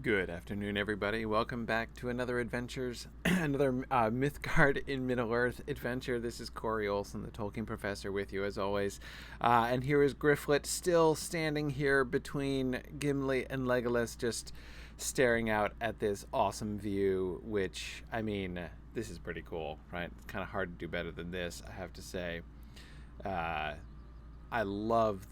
Good afternoon, everybody. Welcome back to another adventures, another Mythgard in Middle-earth adventure. This is Corey Olson, the Tolkien Professor, with you as always. And here is Grifflet, still standing here between Gimli and Legolas, just staring out at this awesome view, which, I mean, this is pretty cool, right? It's kind of hard to do better than this, I have to say. I love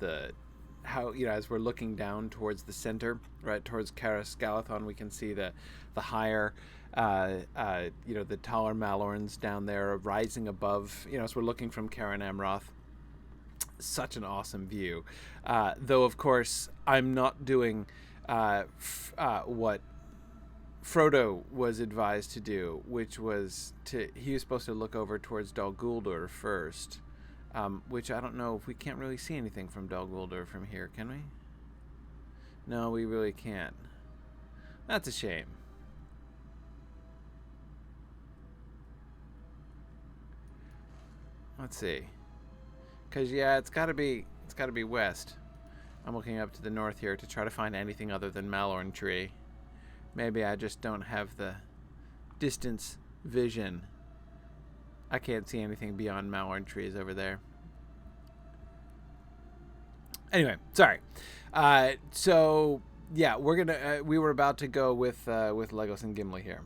how, as we're looking down towards the center, right towards Caras Galadhon, we can see the higher, the taller Malorns down there rising above, as we're looking from Caran Amroth. Such an awesome view. Though, of course, I'm not doing what Frodo was advised to do, which was he was supposed to look over towards Dol Guldur first. Which I don't know if we can't really see anything from Dol Guldur from here, can we? No, we really can't. That's a shame. Let's see. Cause yeah, it's gotta be west. I'm looking up to the north here to try to find anything other than Malorn Tree. Maybe I just don't have the distance vision. I can't see anything beyond Malorn trees over there. Anyway, sorry. So yeah, we're gonna. We were about to go with Legolas and Gimli here.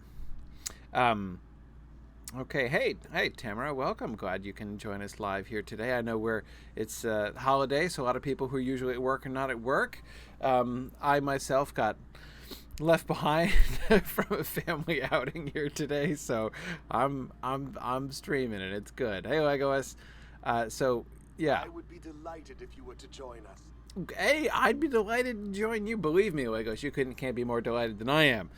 Okay, hey Tamara, welcome. Glad you can join us live here today. I know it's a holiday, so a lot of people who are usually at work are not at work. I myself got left behind from a family outing here today, so I'm streaming and it's good. Hey Legolas. So yeah, I would be delighted if you were to join us. Hey, I'd be delighted to join you. Believe me, Legolas, you can't be more delighted than I am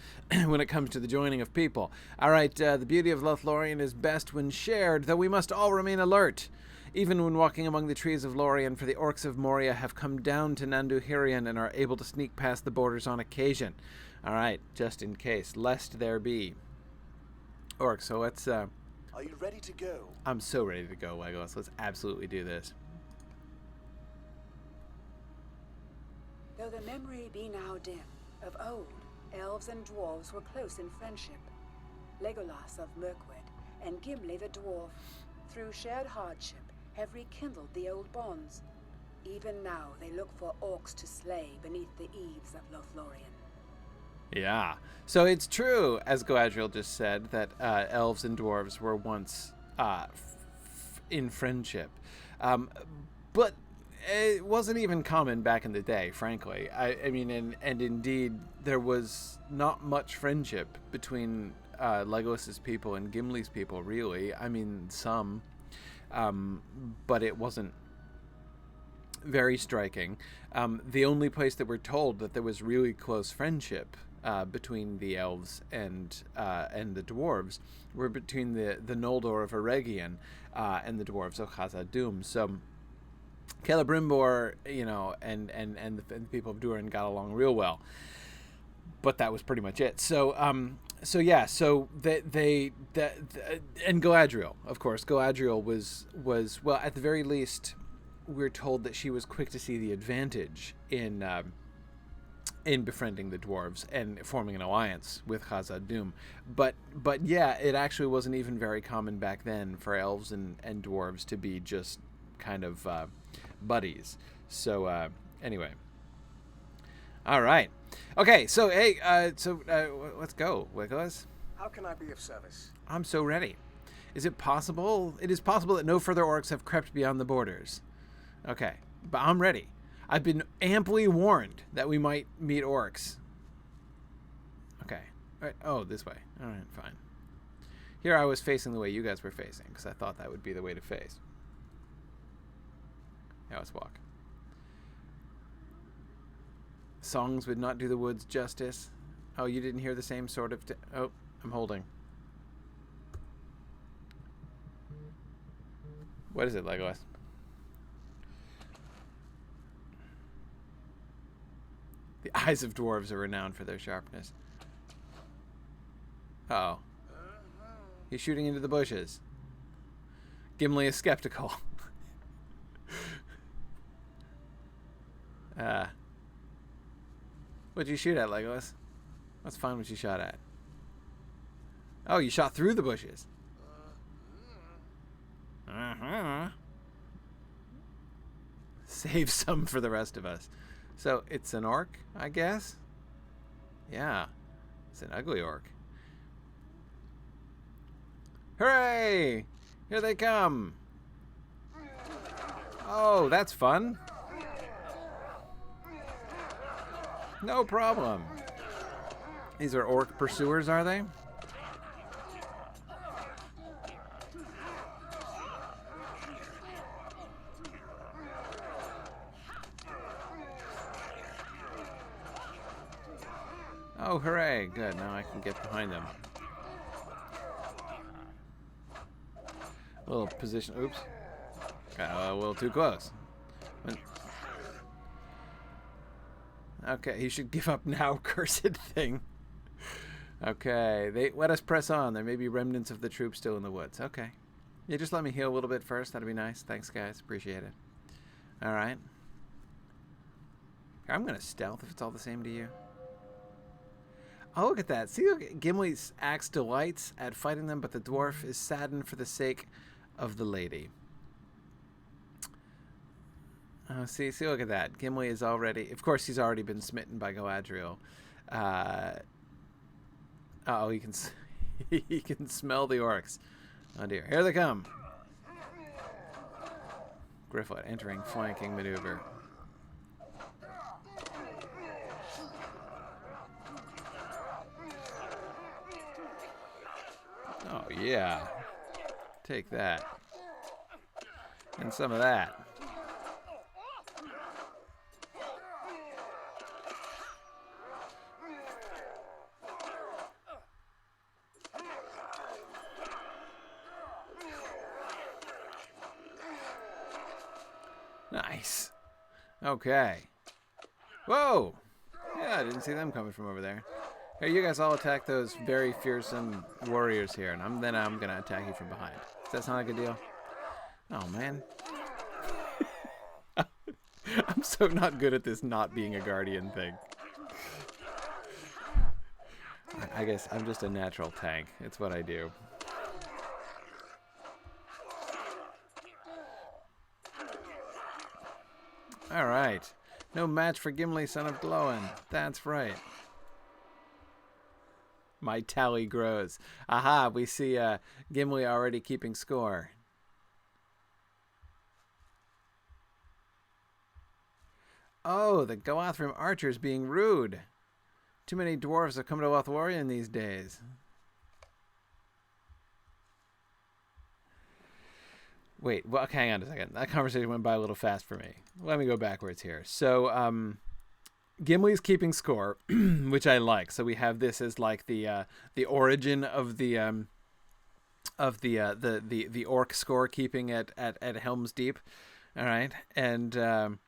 when it comes to the joining of people. All right, the beauty of Lothlorien is best when shared, though we must all remain alert. Even when walking among the trees of Lorien, for the orcs of Moria have come down to Nanduhirion and are able to sneak past the borders on occasion. All right, just in case, lest there be orcs. So let's. Are you ready to go? I'm so ready to go, Legolas. Let's absolutely do this. Though the memory be now dim, of old, elves and dwarves were close in friendship. Legolas of Mirkwood and Gimli the dwarf, through shared hardship, have rekindled the old bonds. Even now they look for orcs to slay beneath the eaves of Lothlorien. Yeah, so it's true, as Galadriel just said, that elves and dwarves were once in friendship. But it wasn't even common back in the day, frankly. I mean, and indeed, there was not much friendship between Legolas's people and Gimli's people, really. I mean, some, but it wasn't very striking. The only place that we're told that there was really close friendship between the elves and the dwarves were between the Noldor of Eregion and the dwarves of Khazad-dûm. So Celebrimbor, and the people of Durin got along real well, but that was pretty much it. So and Galadriel, of course, Galadriel was well, at the very least, we're told that she was quick to see the advantage in befriending the dwarves and forming an alliance with Khazad-dûm. But yeah, it actually wasn't even very common back then for elves and dwarves to be just kind of buddies. So anyway, all right, okay. So hey, let's go, Legolas. How can I be of service? I'm so ready. Is it possible? It is possible that no further orcs have crept beyond the borders. Okay, but I'm ready. I've been amply warned that we might meet orcs. Okay. All right. Oh, this way. All right, fine. Here I was facing the way you guys were facing, because I thought that would be the way to face. Yeah, let's walk. Songs would not do the woods justice. Oh, you didn't hear the same sort of... Oh, I'm holding. What is it, Legolas? The eyes of dwarves are renowned for their sharpness. Uh-oh. He's shooting into the bushes. Gimli is skeptical. What'd you shoot at, Legolas? Let's find what you shot at. Oh, you shot through the bushes. Uh-huh. Save some for the rest of us. So it's an orc, I guess? Yeah. It's an ugly orc. Hooray! Here they come. Oh, that's fun. No problem. These are orc pursuers, are they? Oh, hooray. Good. Now I can get behind them. A little position. Oops. Got a little too close. Okay, he should give up now, cursed thing. Okay, let us press on. There may be remnants of the troops still in the woods. Okay. Yeah, just let me heal a little bit first. That'd be nice. Thanks, guys. Appreciate it. All right. I'm going to stealth if it's all the same to you. Oh, look at that. See, look, Gimli's axe delights at fighting them, but the dwarf is saddened for the sake of the lady. Oh, see, look at that. Gimli is already... Of course, he's already been smitten by Galadriel. Oh, he can... he can smell the orcs. Oh, dear. Here they come. Grifflet entering flanking maneuver. Oh, yeah. Take that. And some of that. Nice. Okay. Whoa! Yeah, I didn't see them coming from over there. Here, you guys all attack those very fearsome warriors here, and then I'm gonna attack you from behind. Does that sound like a deal? Oh, man. I'm so not good at this not being a guardian thing. I guess I'm just a natural tank. It's what I do. All right. No match for Gimli, son of Glóin. That's right. My tally grows. Aha, we see Gimli already keeping score. Oh, the Galathrim archers being rude. Too many dwarves have come to Lothlorien these days. Wait, well, hang on a second. That conversation went by a little fast for me. Let me go backwards here. So, Gimli's keeping score, which I like. So we have this as like the origin of the orc score keeping at Helm's Deep. All right, and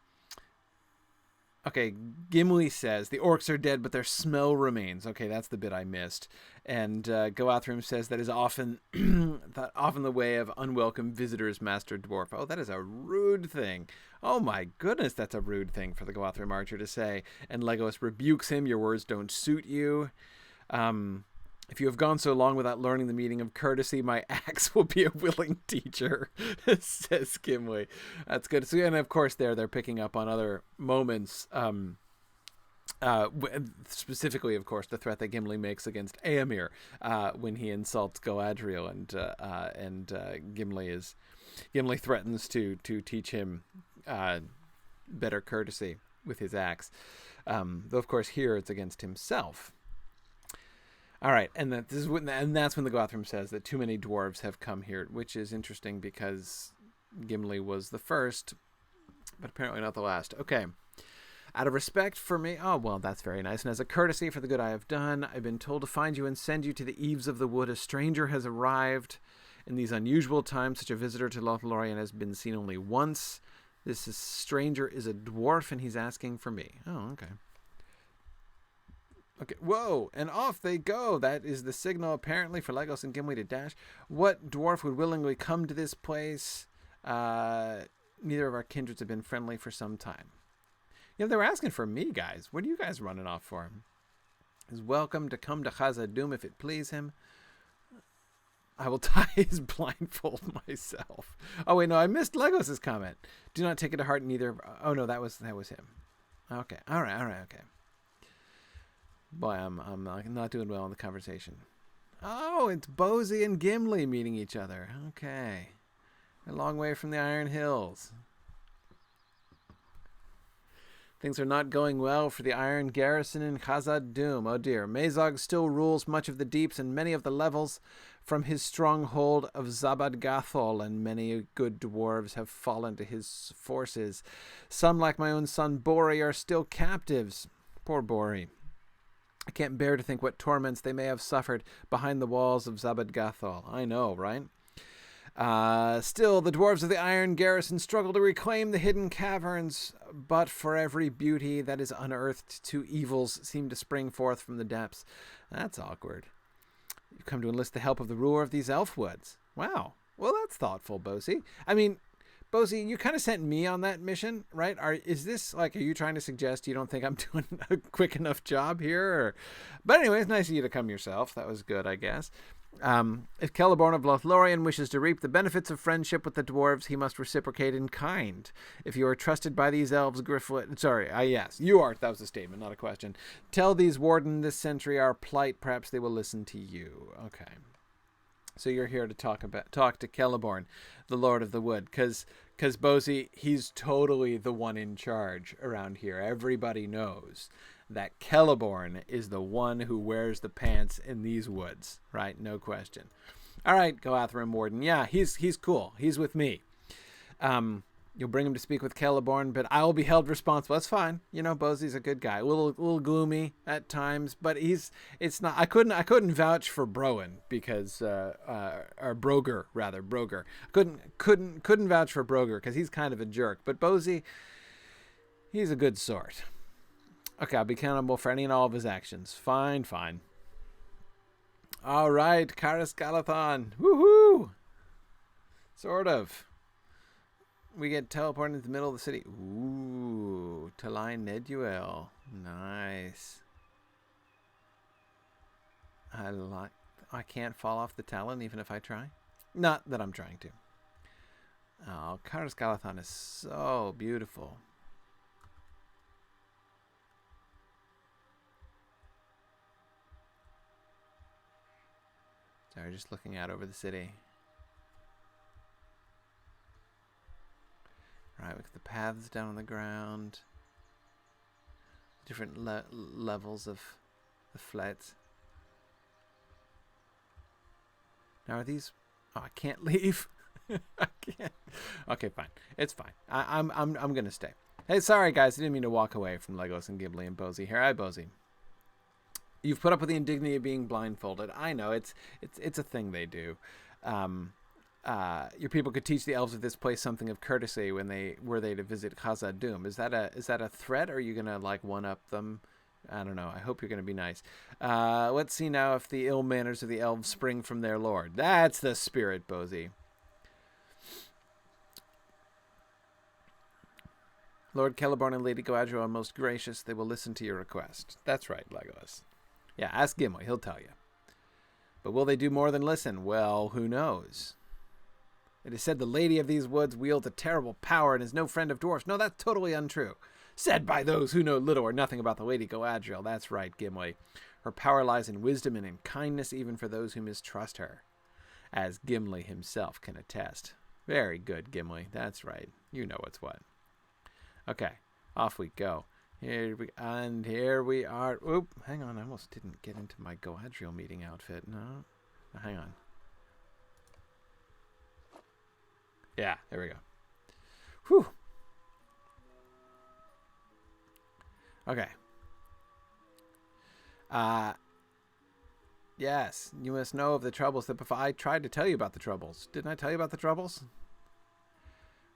okay, Gimli says the orcs are dead, but their smell remains. Okay, that's the bit I missed. And Galadriel says that is often the way of unwelcome visitors, Master Dwarf. Oh, that is a rude thing. Oh my goodness, that's a rude thing for the Galadriel archer to say. And Legolas rebukes him. Your words don't suit you. If you have gone so long without learning the meaning of courtesy, my axe will be a willing teacher, says Gimli. That's good. So, and of course, they're picking up on other moments. Specifically, of course, the threat that Gimli makes against Éomer when he insults Galadriel, and Gimli threatens to teach him better courtesy with his axe. Though, of course, here it's against himself. All right, and that's when the Galadriel says that too many dwarves have come here, which is interesting because Gimli was the first, but apparently not the last. Okay. Out of respect for me, oh, well, that's very nice. And as a courtesy for the good I have done, I've been told to find you and send you to the eaves of the wood. A stranger has arrived. In these unusual times, such a visitor to Lothlorien has been seen only once. This stranger is a dwarf, and he's asking for me. Oh, okay. Okay, whoa, and off they go. That is the signal, apparently, for Legolas and Gimli to dash. What dwarf would willingly come to this place? Neither of our kindreds have been friendly for some time. You know, they were asking for me, guys. What are you guys running off for? is welcome to come to Khazad-dûm if it please him. I will tie his blindfold myself. Oh wait, no, I missed Legos' comment. Do not take it to heart, neither. Oh no, that was him. Okay, all right, okay. Boy, I'm not doing well in the conversation. Oh, it's Bosey and Gimli meeting each other. Okay, a long way from the Iron Hills. Things are not going well for the Iron Garrison in Khazad-dûm. Oh dear. Mazog still rules much of the deeps and many of the levels from his stronghold of Zabad-Gathol, and many good dwarves have fallen to his forces. Some, like my own son Bori, are still captives. Poor Bori. I can't bear to think what torments they may have suffered behind the walls of Zabad-Gathol. I know, right? Still, the dwarves of the Iron Garrison struggle to reclaim the hidden caverns, but for every beauty that is unearthed, two evils seem to spring forth from the depths. That's awkward. You've come to enlist the help of the ruler of these elf woods. Wow. Well, that's thoughtful, Bosey. I mean, Bosey, you kind of sent me on that mission, right? Are you trying to suggest you don't think I'm doing a quick enough job here? But anyway, it's nice of you to come yourself. That was good, I guess. If Celeborn of Lothlorien wishes to reap the benefits of friendship with the dwarves, he must reciprocate in kind. If you are trusted by these elves, yes, you are. That was a statement, not a question. Tell these warden this century our plight. Perhaps they will listen to you. Okay. So you're here to talk to Celeborn, the Lord of the Wood, because Bosey, he's totally the one in charge around here. Everybody knows that Celeborn is the one who wears the pants in these woods, right? No question. All right, Goathram Warden. Yeah, he's cool. He's with me. You'll bring him to speak with Celeborn, but I will be held responsible. That's fine. You know, Bosey's a good guy. A little gloomy at times, but it's not. I couldn't vouch for Brogan because or Broger rather. Broger. Couldn't vouch for Broger because he's kind of a jerk. But Bosey, he's a good sort. Okay, I'll be accountable for any and all of his actions. Fine. All right, Karis Galathon. Woohoo! Sort of. We get teleported into the middle of the city. Ooh, Talai Neduel. Nice. I can't fall off the Talon even if I try. Not that I'm trying to. Oh, Karis Galathon is so beautiful. Sorry, just looking out over the city. Right, look at the paths down on the ground. Different levels of the flats. Now are these... Oh, I can't leave. I can't. Okay, fine. It's fine. I'm gonna stay. Hey, sorry guys, I didn't mean to walk away from Legos and Ghibli and Bosey here. Hi, Bosey. You've put up with the indignity of being blindfolded. I know, it's a thing they do. Your people could teach the elves of this place something of courtesy were they to visit Khazad-dûm. Is that a threat, or are you gonna like one up them? I don't know. I hope you're gonna be nice. Let's see now if the ill manners of the elves spring from their lord. That's the spirit, Bosey. Lord Celeborn and Lady Galadriel are most gracious. They will listen to your request. That's right, Legolas. Yeah, ask Gimli. He'll tell you. But will they do more than listen? Well, who knows? It is said the lady of these woods wields a terrible power and is no friend of dwarfs. No, that's totally untrue. Said by those who know little or nothing about the Lady Galadriel. That's right, Gimli. Her power lies in wisdom and in kindness even for those who mistrust her. As Gimli himself can attest. Very good, Gimli. That's right. You know what's what. Okay, off we go. Here we are. Oop, hang on. I almost didn't get into my Galadriel meeting outfit. No, hang on. Yeah, there we go. Whew. Okay. Yes, you must know of the troubles that befall. I tried to tell you about the troubles. Didn't I tell you about the troubles?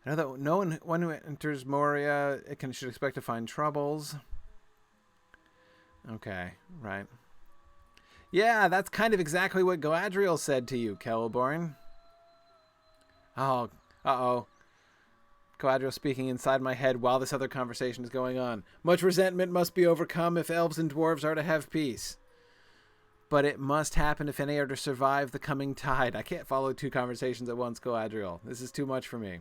I know that no one who enters Moria should expect to find troubles. Okay, right. Yeah, that's kind of exactly what Galadriel said to you, Celeborn. Oh, uh-oh. Galadriel speaking inside my head while this other conversation is going on. Much resentment must be overcome if elves and dwarves are to have peace. but it must happen if any are to survive the coming tide. I can't follow 2 conversations at once, Galadriel. This is too much for me.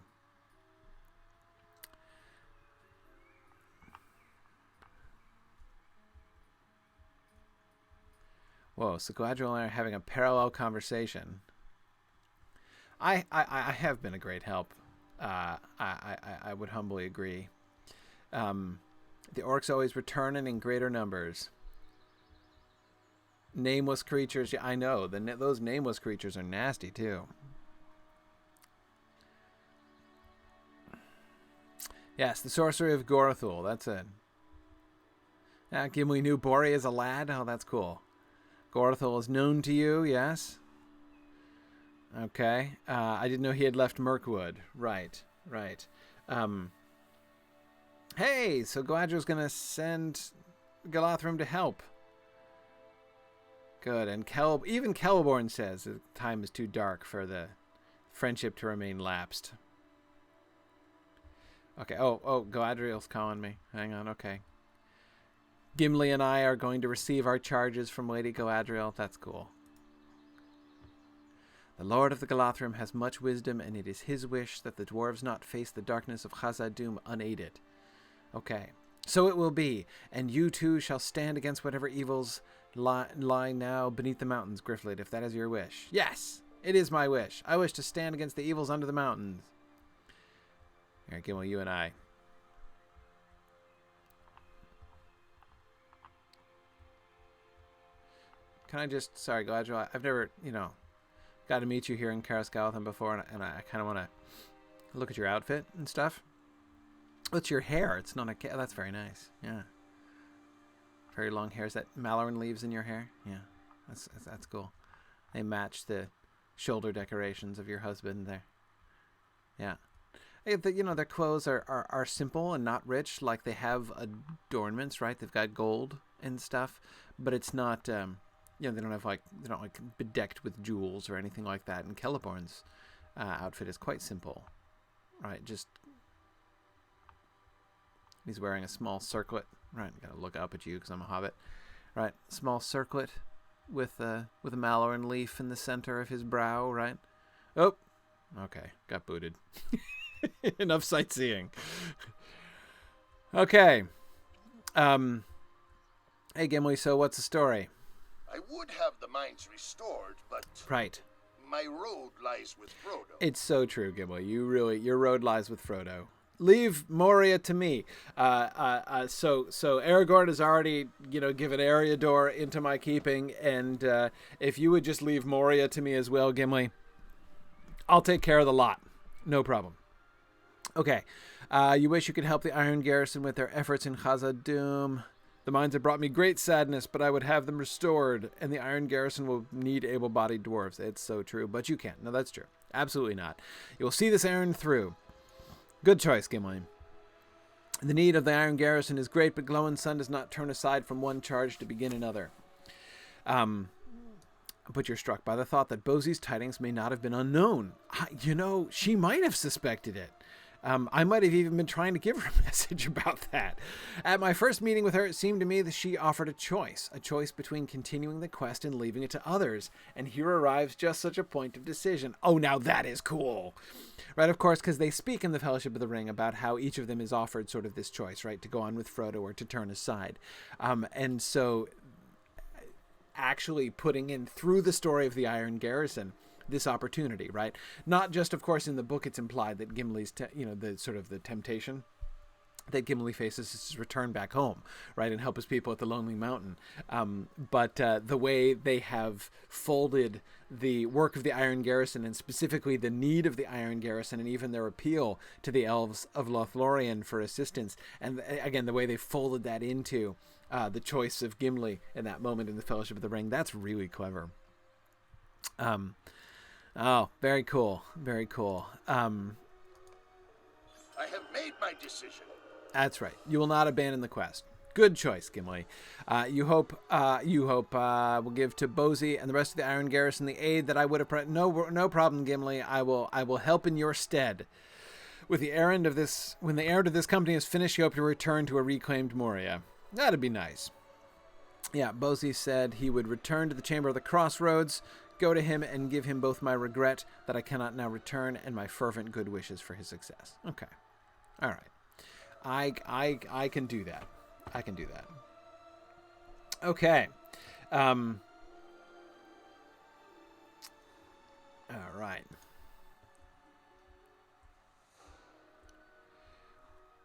Whoa, so Galadriel and I are having a parallel conversation. I have been a great help. I would humbly agree. The orcs always return and in greater numbers. Nameless creatures. Yeah, I know. Those nameless creatures are nasty, too. Yes, the sorcery of Gorathul. That's it. Gimli knew Bori as a lad. Oh, that's cool. Gorathul is known to you, yes? Okay. I didn't know he had left Mirkwood. Right. Hey, so Galadriel's going to send Galathrim to help. Good. And even Celeborn says the time is too dark for the friendship to remain lapsed. Okay. Oh, Galadriel's calling me. Hang on. Okay. Gimli and I are going to receive our charges from Lady Galadriel. That's cool. The Lord of the Galathrim has much wisdom, and it is his wish that the dwarves not face the darkness of Khazad-dûm unaided. Okay. So it will be, and you too shall stand against whatever evils lie now beneath the mountains, Grifflet, if that is your wish. Yes, it is my wish. I wish to stand against the evils under the mountains. Here, Gimli, you and I. Can I just... Sorry, Galadriel, I've never, got to meet you here in Karas Galathan before, and I kind of want to look at your outfit and stuff. What's your hair? It's not a... That's very nice. Yeah. Very long hair. Is that Malaran leaves in your hair? Yeah. That's cool. They match the shoulder decorations of your husband there. Yeah. Their clothes are simple and not rich. Like, they have adornments, right? They've got gold and stuff, but it's not... they're not bedecked with jewels or anything like that. And Celeborn's outfit is quite simple, right? Just he's wearing a small circlet, right? Gotta look up at you because I'm a hobbit, right? Small circlet with a Malaran leaf in the center of his brow, right? Oh, okay, got booted. Enough sightseeing. Okay. Hey Gimli, so what's the story? I would have the mines restored, but right. My road lies with Frodo. It's so true, Gimli. Your road lies with Frodo. Leave Moria to me. So Aragorn has already, given Eriador into my keeping, and if you would just leave Moria to me as well, Gimli, I'll take care of the lot. No problem. Okay. You wish you could help the Iron Garrison with their efforts in Khazad-dûm. The mines have brought me great sadness, but I would have them restored, and the Iron Garrison will need able-bodied dwarves. It's so true, but you can't. No, that's true. Absolutely not. You will see this errand through. Good choice, Gimli. The need of the Iron Garrison is great, but Glowin' Sun does not turn aside from one charge to begin another. But you're struck by the thought that Bosie's tidings may not have been unknown. She might have suspected it. I might have even been trying to give her a message about that. At my first meeting with her, it seemed to me that she offered a choice between continuing the quest and leaving it to others. And here arrives just such a point of decision. Oh, now that is cool. Right, of course, because they speak in the Fellowship of the Ring about how each of them is offered sort of this choice, right, to go on with Frodo or to turn aside. And so actually putting in through the story of the Iron Garrison this opportunity, right? Not just, of course, in the book it's implied that Gimli's, the temptation that Gimli faces is to return back home, right, and help his people at the Lonely Mountain. But the way they have folded the work of the Iron Garrison, and specifically the need of the Iron Garrison, and even their appeal to the elves of Lothlorien for assistance, and again, the way they folded that into the choice of Gimli in that moment in the Fellowship of the Ring, that's really clever. Oh, very cool. Very cool. I have made my decision. That's right. You will not abandon the quest. Good choice, Gimli. You hope will give to Bosie and the rest of the Iron Garrison the aid that I would have. No problem, Gimli. I will help in your stead. With the errand of this, when the errand of this company is finished, you hope to return to a reclaimed Moria. That'd be nice. Yeah, Bosie said he would return to the Chamber of the Crossroads, go to him and give him both my regret that I cannot now return and my fervent good wishes for his success. Okay. All right. I can do that. I can do that. Okay. All right.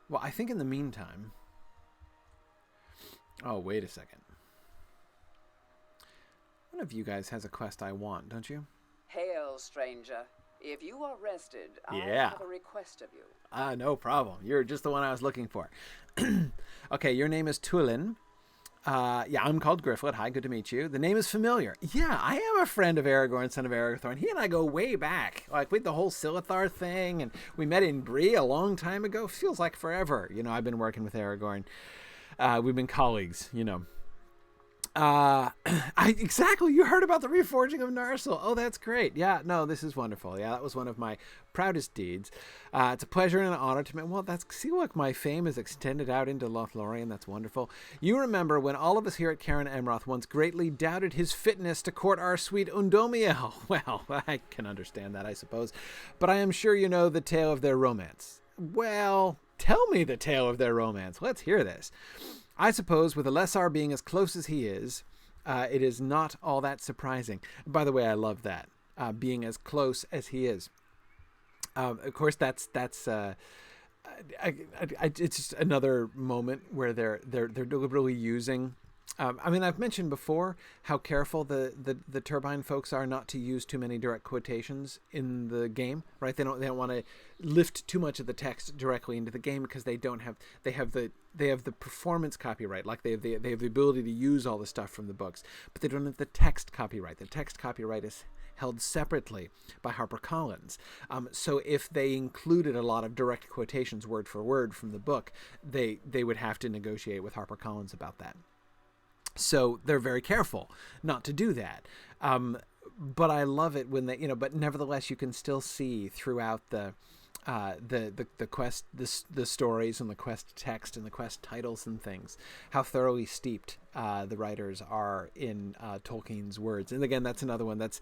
Well, I think in the meantime... Oh, wait a second. One of you guys has a quest I want, don't you? Hail, stranger. If you are rested, Yeah. I have a request of you. No problem. You're just the one I was looking for. Okay, your name is Tulin. Yeah, I'm called Grifflet. Hi, good to meet you. The name is familiar. Yeah, I am a friend of Aragorn, son of Aragorn. He and I go way back. Like, with the whole Silithar thing, and we met in Bree a long time ago. Feels like forever. You know, I've been working with Aragorn. We've been colleagues, you know. Exactly. You heard about the reforging of Narsil. Oh, that's great. Yeah, no, this is wonderful. Yeah, that was one of my proudest deeds. It's a pleasure and an honor to me. Well, see, look, my fame is extended out into Lothlorien. That's wonderful. You remember when all of us here at Cairn Emroth once greatly doubted his fitness to court our sweet Undomiel. Well, I can understand that, I suppose. But I am sure you know the tale of their romance. Well, tell me the tale of their romance. Let's hear this. I suppose with Elessar being as close as he is, it is not all that surprising. By the way, I love that, being as close as he is. Of course, that's it's just another moment where they're deliberately using. I mean, I've mentioned before how careful the Turbine folks are not to use too many direct quotations in the game, right? They don't want to lift too much of the text directly into the game because they have the performance copyright, like they have the ability to use all the stuff from the books, but they don't have the text copyright. The text copyright is held separately by HarperCollins. So if they included a lot of direct quotations word for word from the book, they would have to negotiate with HarperCollins about that. So they're very careful not to do that. But I love it when they, but nevertheless, you can still see throughout the quest, the stories and the quest text and the quest titles and things, how thoroughly steeped the writers are in Tolkien's words. And again, that's another one that's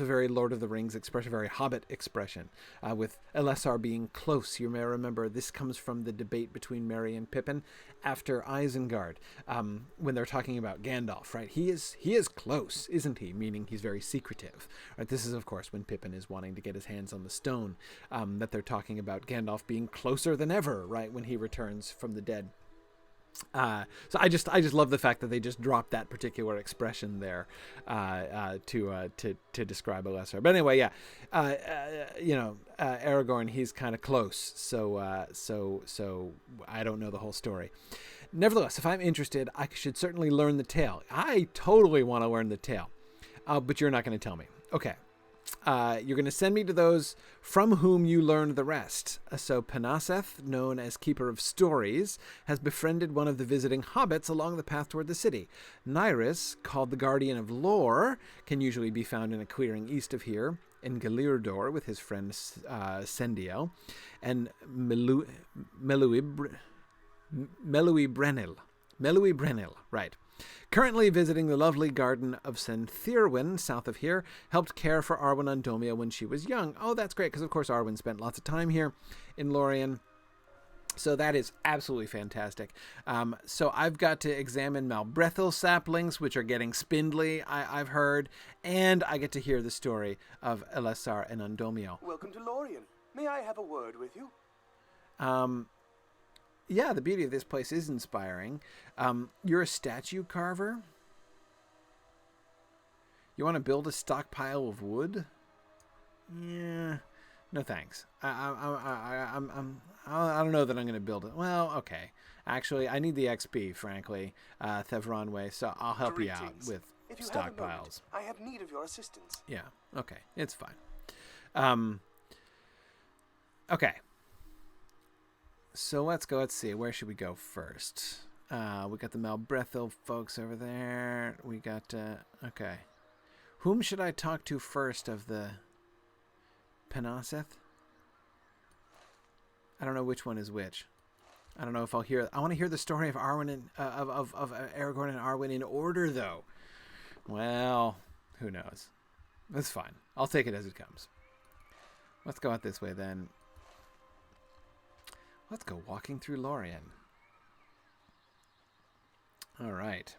a very Lord of the Rings expression, a very Hobbit expression, with Elessar being close. You may remember this comes from the debate between Merry and Pippin after Isengard, when they're talking about Gandalf, right? He is close, isn't he? Meaning he's very secretive, right? This is, of course, when Pippin is wanting to get his hands on the stone, that they're talking about Gandalf being closer than ever, right? When he returns from the dead. So I just love the fact that they just dropped that particular expression there to describe Elessar. But anyway, yeah, Aragorn, he's kind of close, so I don't know the whole story. Nevertheless, if I'm interested, I should certainly learn the tale. I totally want to learn the tale, but you're not going to tell me. Okay. You're going to send me to those from whom you learned the rest. So Panaseth, known as Keeper of Stories, has befriended one of the visiting hobbits along the path toward the city. Nyrus, called the Guardian of Lore, can usually be found in a clearing east of here, in Galirdor with his friend Sendiel, and Melui Brennil, right. Currently visiting the lovely garden of Senthirwin, south of here, helped care for Arwen Undomia when she was young. Oh, that's great, because of course Arwen spent lots of time here in Lorien. So that is absolutely fantastic. So I've got to examine Malbrethil saplings, which are getting spindly, I've heard, and I get to hear the story of Elessar and Undomiel. Welcome to Lorien. May I have a word with you? Yeah, the beauty of this place is inspiring. You're a statue carver? You want to build a stockpile of wood? Yeah, no thanks. I don't know that I'm going to build it. Well, okay. Actually, I need the XP, frankly, Thevronway, so I'll help you out with If you stockpiles. have a moment, I have need of your assistance. Yeah, okay. It's fine. Okay. So let's see. Where should we go first? We got the Malbrethil folks over there. We got, okay. Whom should I talk to first of the Panaseth? I don't know which one is which. I don't know if I'll hear. I want to hear the story of Arwen and of Aragorn and Arwen in order, though. Well, who knows? That's fine. I'll take it as it comes. Let's go out this way then. Let's go walking through Lorien. All right.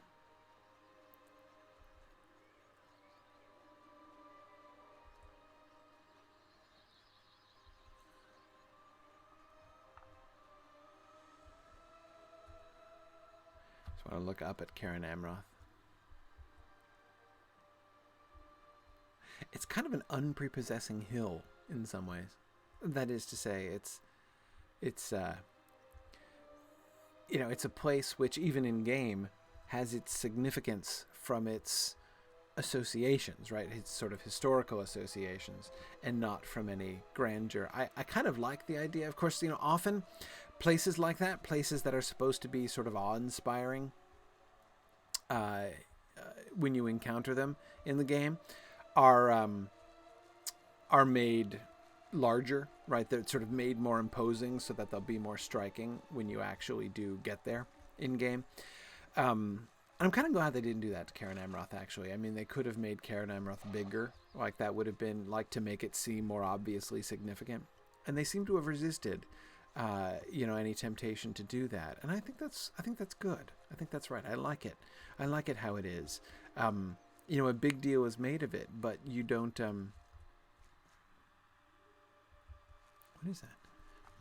Just want to look up at Karen Amroth. It's kind of an unprepossessing hill in some ways. That is to say, it's it's a place which even in game has its significance from its associations, right? Its sort of historical associations, and not from any grandeur. I kind of like the idea. Of course, often places like that, places that are supposed to be sort of awe-inspiring when you encounter them in the game, are made larger, right? They're sort of made more imposing so that they'll be more striking when you actually do get there in game. And I'm kind of glad they didn't do that to Karen Amroth, actually. I mean, they could have made Karen Amroth bigger, like that would have been like to make it seem more obviously significant. And they seem to have resisted, any temptation to do that. And I think that's good. I think that's right. I like it. I like it how it is. A big deal is made of it, but you don't. What is that?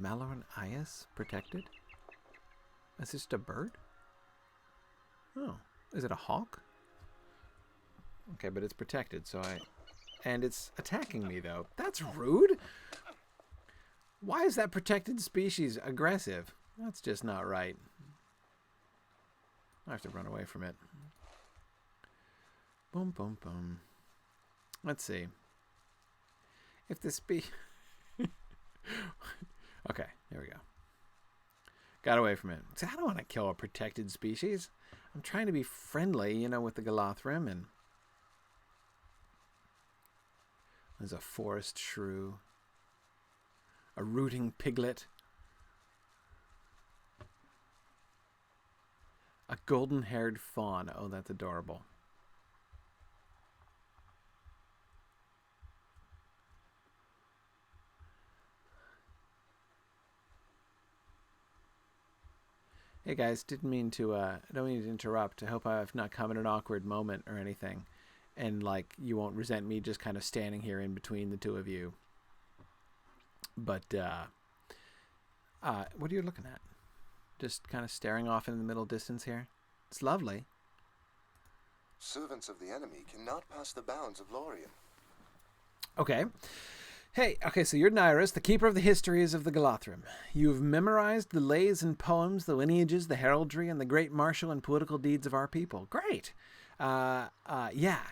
Maloran Ias protected? Is this just a bird? Oh, is it a hawk? Okay, but it's protected, and it's attacking me though. That's rude. Why is that protected species aggressive? That's just not right. I have to run away from it. Boom, boom, boom. Let's see. If the okay, there we go. Got away from it. See, I don't want to kill a protected species. I'm trying to be friendly, with the Galothrim, and there's a forest shrew, a rooting piglet, a golden-haired fawn. Oh, that's adorable. Hey guys, don't mean to interrupt. I hope I've not come at an awkward moment or anything, and you won't resent me just kind of standing here in between the two of you. But what are you looking at? Just kind of staring off in the middle distance here. It's lovely. Servants of the enemy cannot pass the bounds of Lorien. Okay. Hey, so you're Nyrus, the keeper of the histories of the Galothrim. You've memorized the lays and poems, the lineages, the heraldry, and the great martial and political deeds of our people. Great. Yeah. Oh, yeah.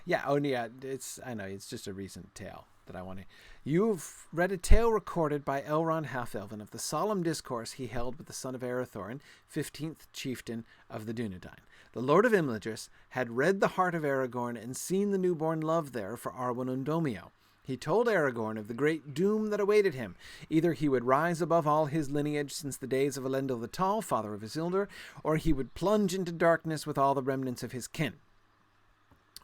I know, it's just a recent tale that I want to. You've read a tale recorded by Elrond Half-Elven of the solemn discourse he held with the son of Arathorn, 15th chieftain of the Dunedain. The Lord of Imladris had read the heart of Aragorn and seen the newborn love there for Arwen Undomio. He told Aragorn of the great doom that awaited him. Either he would rise above all his lineage since the days of Elendil the Tall, father of Isildur, or he would plunge into darkness with all the remnants of his kin.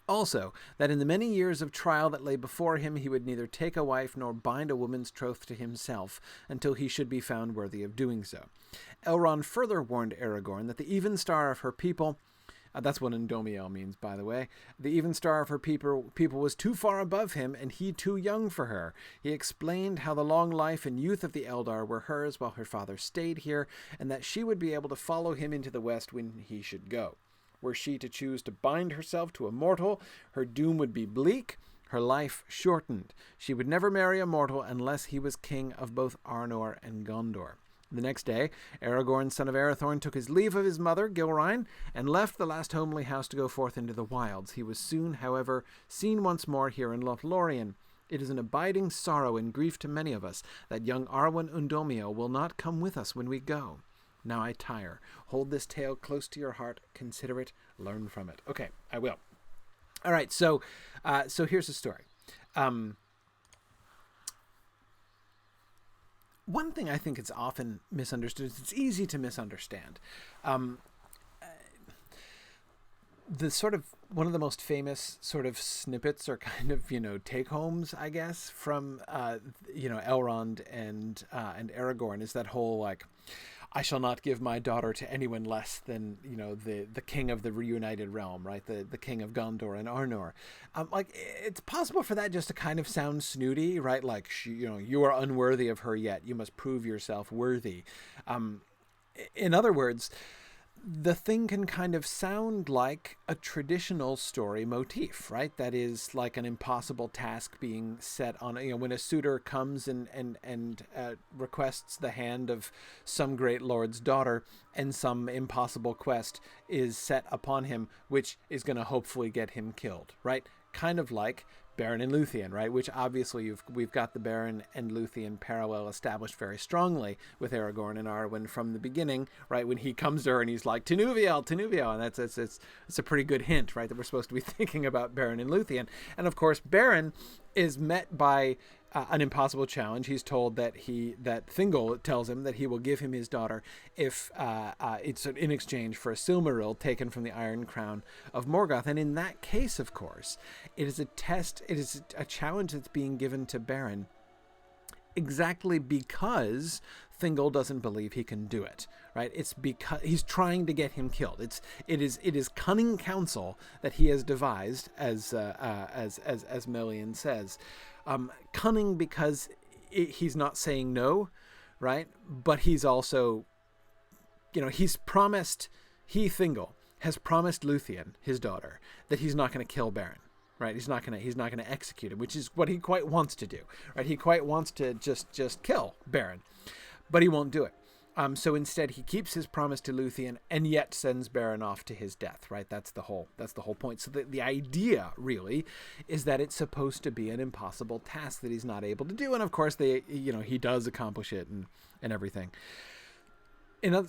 Also, that in the many years of trial that lay before him, he would neither take a wife nor bind a woman's troth to himself until he should be found worthy of doing so. Elrond further warned Aragorn that the even star of her people... that's what Undomiel means, by the way. The even star of her people was too far above him, and he too young for her. He explained how the long life and youth of the Eldar were hers while her father stayed here, and that she would be able to follow him into the west when he should go. Were she to choose to bind herself to a mortal, her doom would be bleak, her life shortened. She would never marry a mortal unless he was king of both Arnor and Gondor. The next day, Aragorn, son of Arathorn, took his leave of his mother, Gilrain, and left the last homely house to go forth into the wilds. He was soon, however, seen once more here in Lothlorien. It is an abiding sorrow and grief to many of us that young Arwen Undomio will not come with us when we go. Now I tire. Hold this tale close to your heart. Consider it. Learn from it. Okay, I will. All right, so here's the story. one thing I think it's often misunderstood is it's easy to misunderstand. The sort of one of the most famous sort of snippets or kind of, take homes, I guess, from, Elrond and Aragorn is that whole, like, I shall not give my daughter to anyone less than, the king of the reunited realm, right? The king of Gondor and Arnor. Like, it's possible for that just to kind of sound snooty, right? Like, you are unworthy of her yet. You must prove yourself worthy. In other words, the thing can kind of sound like a traditional story motif, right? That is like an impossible task being set on, when a suitor comes and requests the hand of some great lord's daughter, and some impossible quest is set upon him, which is going to hopefully get him killed, right? Kind of like Beren and Luthien, right? Which obviously we've got the Beren and Luthien parallel established very strongly with Aragorn and Arwen from the beginning, right? When he comes to her and he's like, Tinuviel, and it's a pretty good hint, right? That we're supposed to be thinking about Beren and Luthien. And of course, Beren is met by an impossible challenge. He's told that Thingol tells him that he will give him his daughter if it's in exchange for a Silmaril taken from the Iron Crown of Morgoth. And in that case, of course, it is a test. It is a challenge that's being given to Beren exactly because Thingol doesn't believe he can do it, right? It's because he's trying to get him killed. It is cunning counsel that he has devised, as Melian says. Cunning because he's not saying no, right? But he's also, Thingol has promised Luthien, his daughter, that he's not going to kill Beren, right? He's not going to execute him, which is what he quite wants to do, right? He quite wants to just kill Beren, but he won't do it. So instead, he keeps his promise to Luthien and yet sends Beren off to his death, right? That's the whole point. So the idea really is that it's supposed to be an impossible task that he's not able to do, and of course he does accomplish it and everything.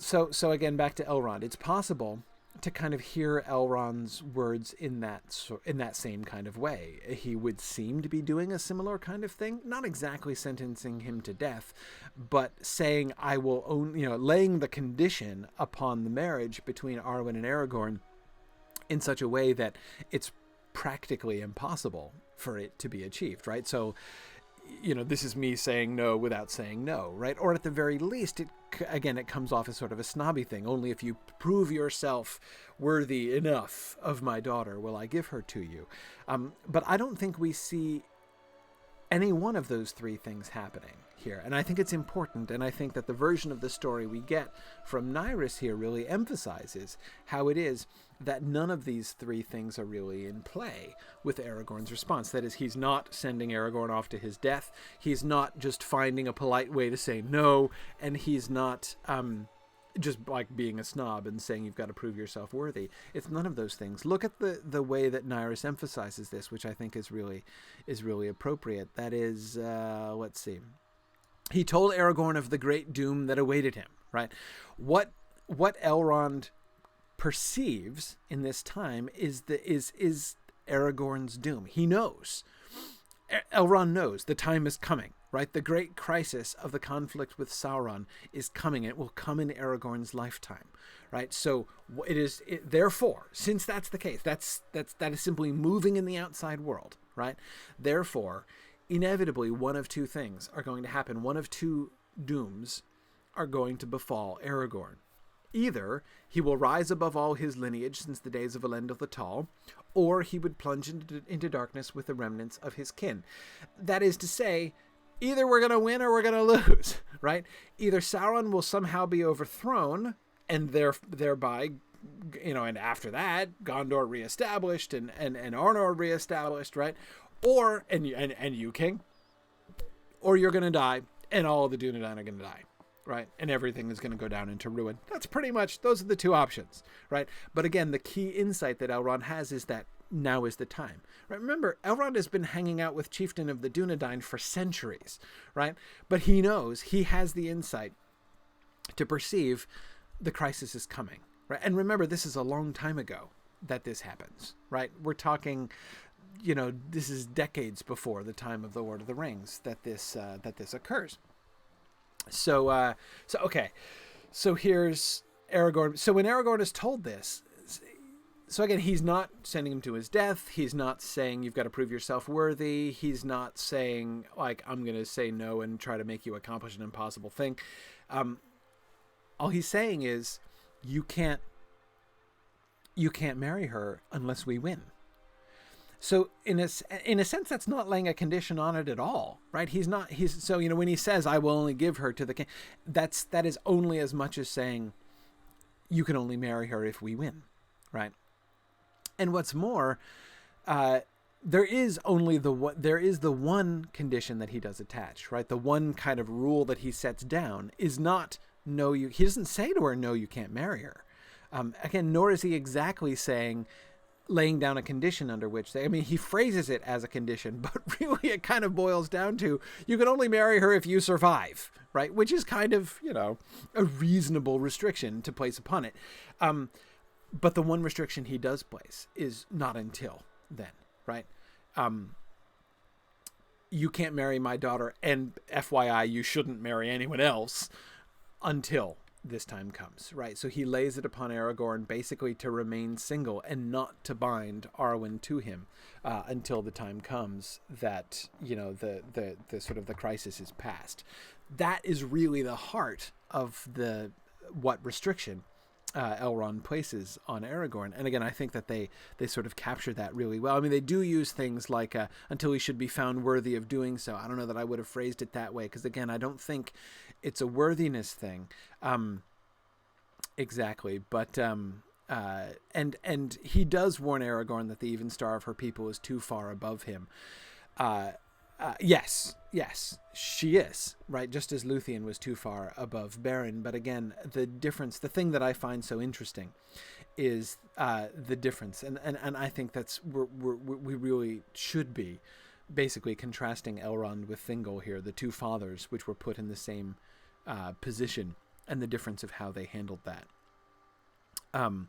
So again, back to Elrond. It's possible to kind of hear Elrond's words in that same kind of way. He would seem to be doing a similar kind of thing, not exactly sentencing him to death, but saying, I will own, laying the condition upon the marriage between Arwen and Aragorn in such a way that it's practically impossible for it to be achieved, right? So, this is me saying no without saying no, right? Or at the very least, it comes off as sort of a snobby thing. Only if you prove yourself worthy enough of my daughter will I give her to you. But I don't think we see any one of those three things happening here. And I think it's important, and I think that the version of the story we get from Nyrus here really emphasizes how it is that none of these three things are really in play with Aragorn's response. That is, he's not sending Aragorn off to his death. He's not just finding a polite way to say no, and he's not just like being a snob and saying you've got to prove yourself worthy. It's none of those things. Look at the way that Nyrus emphasizes this, which I think is really appropriate. That is, let's see. He told Aragorn of the great doom that awaited him, right? What Elrond perceives in this time is Aragorn's doom. He knows. Elrond knows the time is coming, right? The great crisis of the conflict with Sauron is coming. It will come in Aragorn's lifetime, right? So therefore, since that's the case, that is simply moving in the outside world, right? Therefore, inevitably, one of two things are going to happen. One of two dooms are going to befall Aragorn. Either he will rise above all his lineage since the days of Elendil the Tall, or he would plunge into darkness with the remnants of his kin. That is to say, either we're going to win or we're going to lose, right? Either Sauron will somehow be overthrown, and thereby, and after that, Gondor reestablished and Arnor reestablished, right? Or, and you, King, or you're going to die, and all the Dunedain are going to die. Right? And everything is going to go down into ruin. That's pretty much, those are the two options, right? But again, the key insight that Elrond has is that now is the time, right? Remember, Elrond has been hanging out with Chieftain of the Dunedain for centuries, right? But he knows, he has the insight to perceive the crisis is coming, right? And remember, this is a long time ago that this happens, right? We're talking, this is decades before the time of the Lord of the Rings that this occurs. So okay. So here's Aragorn. So when Aragorn is told this, so again, he's not sending him to his death. He's not saying you've got to prove yourself worthy. He's not saying like I'm going to say no and try to make you accomplish an impossible thing. All he's saying is you can't marry her unless we win. So in a sense, that's not laying a condition on it at all, right? So, you know, when he says, I will only give her to the king, that is only as much as saying you can only marry her if we win, right? And what's more, there is the one condition that he does attach, right? The one kind of rule that he sets down is not he doesn't say to her, no, you can't marry her. Again, nor is he exactly laying down a condition under which he phrases it as a condition, but really it kind of boils down to you can only marry her if you survive, right? Which is kind of, you know, a reasonable restriction to place upon it. But the one restriction he does place is not until then, right? You can't marry my daughter, and FYI, you shouldn't marry anyone else until this time comes, right? So he lays it upon Aragorn basically to remain single and not to bind Arwen to him until the time comes that, you know, the sort of the crisis is past. That is really the heart of what restriction Elrond places on Aragorn. And again, I think that they sort of capture that really well. I mean, they do use things like until he should be found worthy of doing so. I don't know that I would have phrased it that way because, again, I don't think it's a worthiness thing exactly. But and he does warn Aragorn that the even star of her people is too far above him. Yes, she is, right? Just as Luthien was too far above Beren. But again, the thing that I find so interesting is the difference. And I think we really should be basically contrasting Elrond with Thingol here, the two fathers, which were put in the same position, and the difference of how they handled that. Now,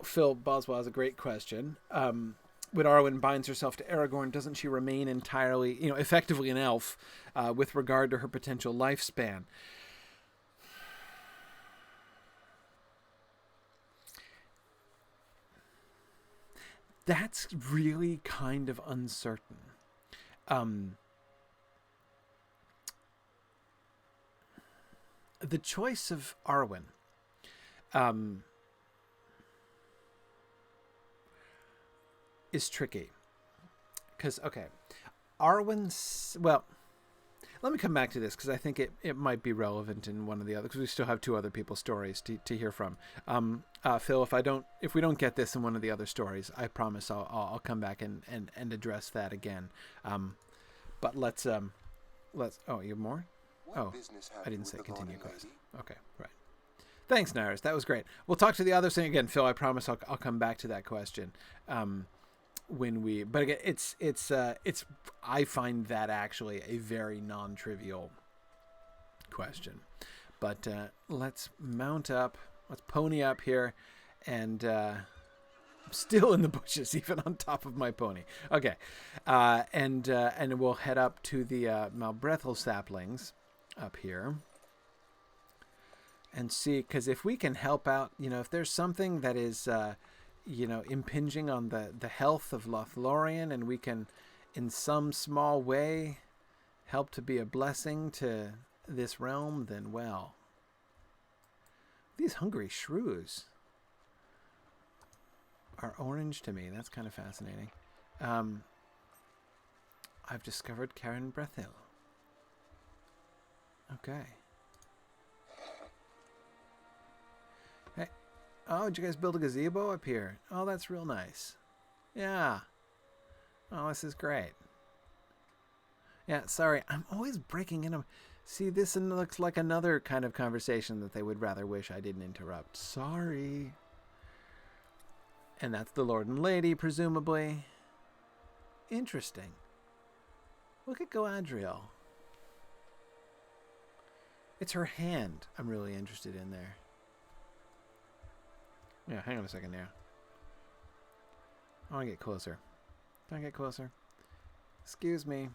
Phil Boswell has a great question. When Arwen binds herself to Aragorn, doesn't she remain entirely, you know, effectively an elf with regard to her potential lifespan? That's really kind of uncertain. The choice of Arwen is tricky because, okay, well, let me come back to this because I think it might be relevant in one of the other, because we still have two other people's stories to hear from. Phil, if we don't get this in one of the other stories, I promise I'll come back and address that again. But let's oh, you have more? Oh, I didn't say continue quest. Okay, right. Thanks, Naris. That was great. We'll talk to the other thing again, Phil. I promise I'll come back to that question. But again, it's I find that actually a very non-trivial question. But let's mount up. Let's pony up here, and I'm still in the bushes, even on top of my pony. Okay, and we'll head up to the Malbrethel saplings up here, and see, because if we can help out, you know, if there's something that is you know, impinging on the health of Lothlorien, and we can, in some small way, help to be a blessing to this realm, then, well, these hungry shrews are orange to me. That's kind of fascinating. I've discovered Karen Brethil. Okay. Oh, did you guys build a gazebo up here? Oh, that's real nice. Yeah. Oh, this is great. Yeah, sorry. I'm always breaking in. See, this looks like another kind of conversation that they would rather wish I didn't interrupt. Sorry. And that's the Lord and Lady, presumably. Interesting. Look at Galadriel. It's her hand I'm really interested in there. Yeah, hang on a second now. I want to get closer. Can I get closer? Excuse me.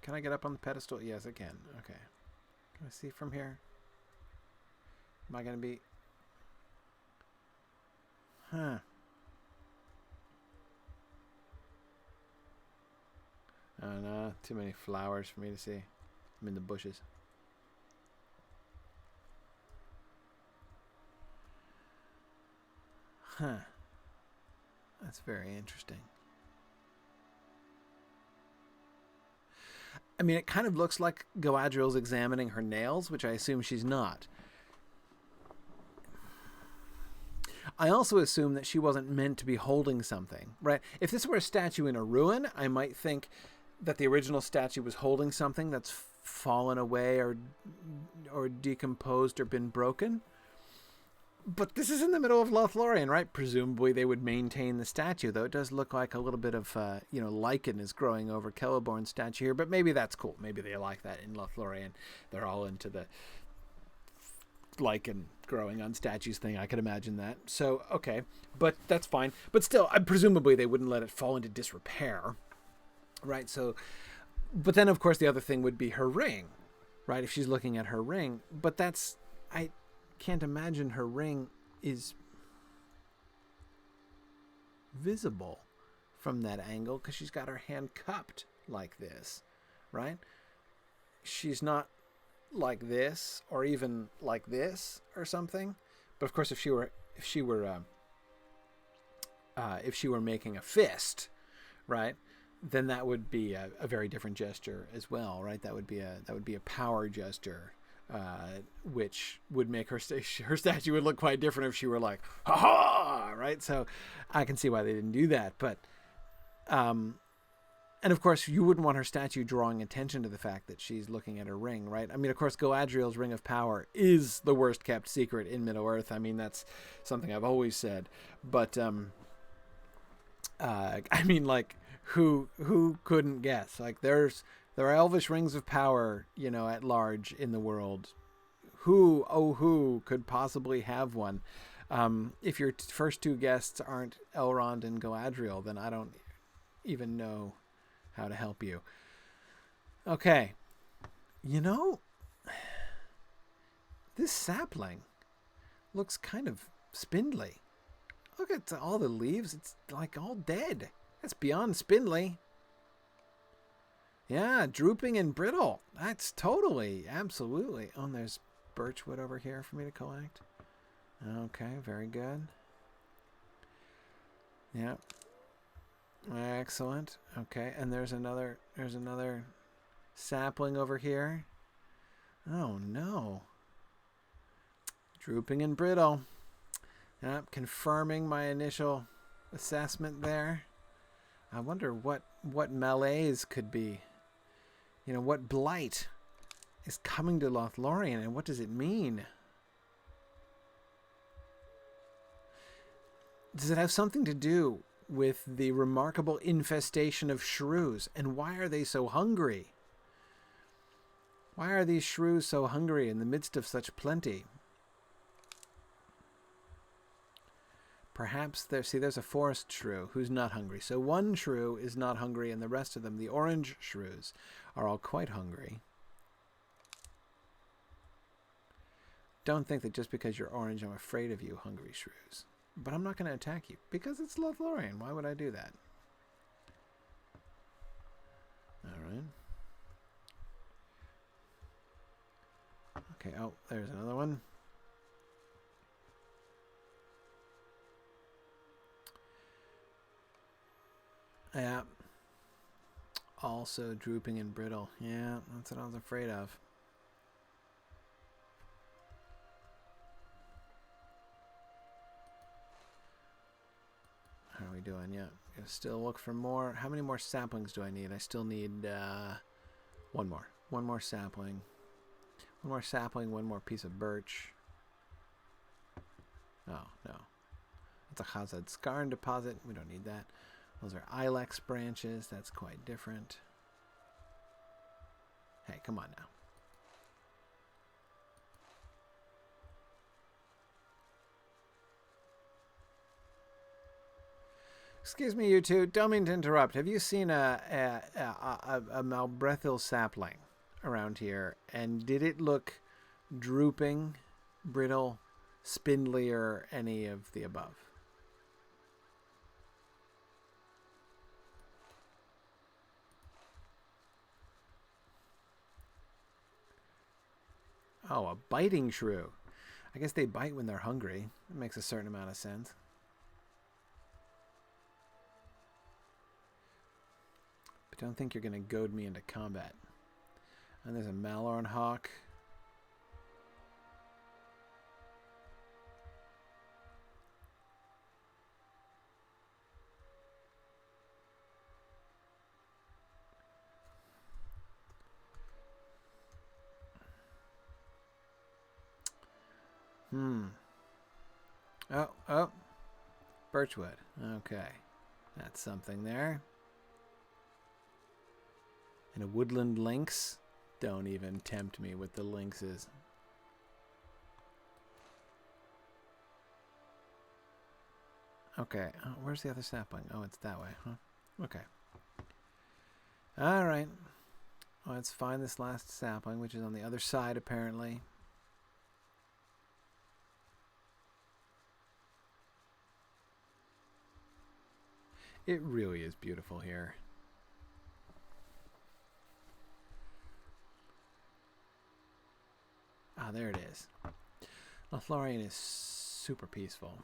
Can I get up on the pedestal? Yes, I can. Okay. Can I see from here? Am I going to be... Huh. Oh, no. Too many flowers for me to see. I'm in the bushes. Huh. That's very interesting. I mean, it kind of looks like Galadriel's examining her nails, which I assume she's not. I also assume that she wasn't meant to be holding something, right? If this were a statue in a ruin, I might think that the original statue was holding something that's fallen away or decomposed or been broken. But this is in the middle of Lothlorien, right? Presumably they would maintain the statue, though it does look like a little bit of, lichen is growing over Celeborn's statue here. But maybe that's cool. Maybe they like that in Lothlorien. They're all into the lichen growing on statues thing. I could imagine that. So, okay. But that's fine. But still, presumably they wouldn't let it fall into disrepair, right? So, but then, of course, the other thing would be her ring, right? If she's looking at her ring. But that's... I can't imagine her ring is visible from that angle because she's got her hand cupped like this, right? She's not like this or even like this or something. But of course, if she were making a fist, right, then that would be a very different gesture as well, right? That would be a power gesture. Which would make her statue would look quite different if she were like, ha ha, right? So I can see why they didn't do that. But, and of course, you wouldn't want her statue drawing attention to the fact that she's looking at her ring, right? I mean, of course, Galadriel's Ring of Power is the worst kept secret in Middle-earth. I mean, that's something I've always said. But, I mean, like, who couldn't guess? Like, there are elvish rings of power, at large in the world. Who could possibly have one? If your first two guests aren't Elrond and Galadriel, then I don't even know how to help you. Okay. This sapling looks kind of spindly. Look at all the leaves. It's like all dead. That's beyond spindly. Yeah, drooping and brittle. That's totally, absolutely. Oh, and there's birchwood over here for me to collect. Okay, very good. Yeah. Excellent. Okay, and there's another sapling over here. Oh, no. Drooping and brittle. Yep, confirming my initial assessment there. I wonder what malaise could be. What blight is coming to Lothlorien, and what does it mean? Does it have something to do with the remarkable infestation of shrews? And why are they so hungry? Why are these shrews so hungry in the midst of such plenty? Perhaps there's a forest shrew who's not hungry. So one shrew is not hungry, and the rest of them, the orange shrews, are all quite hungry. Don't think that just because you're orange, I'm afraid of you, hungry shrews. But I'm not going to attack you, because it's Lothlorien. Why would I do that? All right. Okay, oh, there's another one. Yeah. Also drooping and brittle. Yeah, that's what I was afraid of. How are we doing? Yeah. Gonna still look for more. How many more saplings do I need? I still need one more. One more sapling. One more sapling, one more piece of birch. Oh, no. That's a Khazad Skarn deposit. We don't need that. Those are ilex branches. That's quite different. Hey, come on now. Excuse me, you two. Don't mean to interrupt. Have you seen a Malbrethil sapling around here? And did it look drooping, brittle, spindly, or any of the above? Oh, a biting shrew. I guess they bite when they're hungry. It makes a certain amount of sense. But don't think you're going to goad me into combat. And there's a Malorn hawk. Oh. Birchwood. Okay. That's something there. And a woodland lynx. Don't even tempt me with the lynxes. Okay. Oh, where's the other sapling? Oh, it's that way, huh? Okay. All right. Let's find this last sapling, which is on the other side, apparently. It really is beautiful here. Ah, there it is. Lothlorien is super peaceful.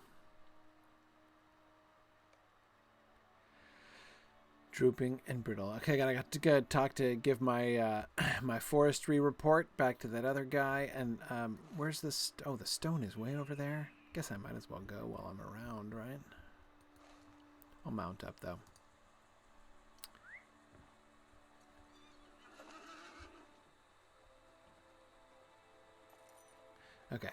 Drooping and brittle. Okay, I got to go give my my forestry report back to that other guy. And where's this? Oh, the stone is way over there. Guess I might as well go while I'm around, right? I'll mount up, though. Okay.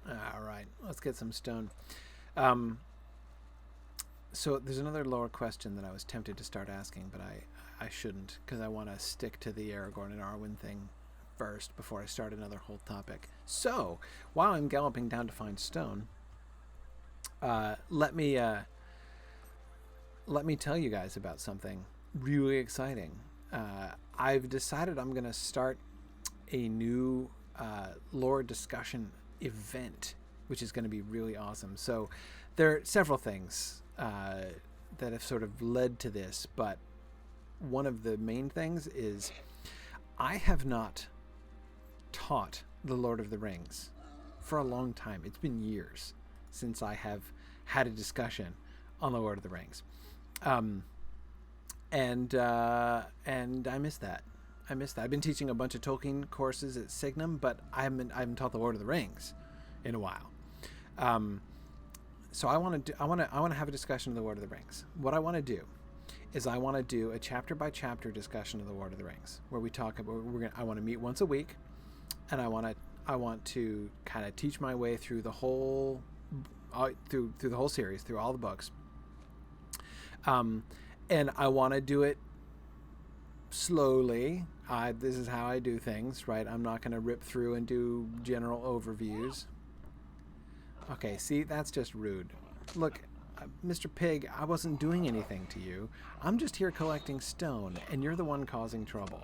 All right. Let's get some stone. So there's another lore question that I was tempted to start asking, but I shouldn't, because I want to stick to the Aragorn and Arwen thing first before I start another whole topic. So, while I'm galloping down to find stone, let me tell you guys about something really exciting. I've decided I'm going to start a new lore discussion event, which is going to be really awesome. So, there are several things that have sort of led to this, but one of the main things is I have not taught The Lord of the Rings for a long time. It's been years since I have had a discussion on The Lord of the Rings. And I miss that. I've been teaching a bunch of Tolkien courses at Signum, but I haven't taught The Lord of the Rings in a while. So I want to have a discussion of The Lord of the Rings. What I want to do is I want to do a chapter by chapter discussion of The Lord of the Rings, where we talk about I want to meet once a week, and I want to kind of teach my way through the whole through the whole series, through all the books. And I want to do it slowly. This is how I do things, right? I'm not going to rip through and do general overviews. Okay, see, that's just rude. Look, Mr. Pig, I wasn't doing anything to you. I'm just here collecting stone, and you're the one causing trouble.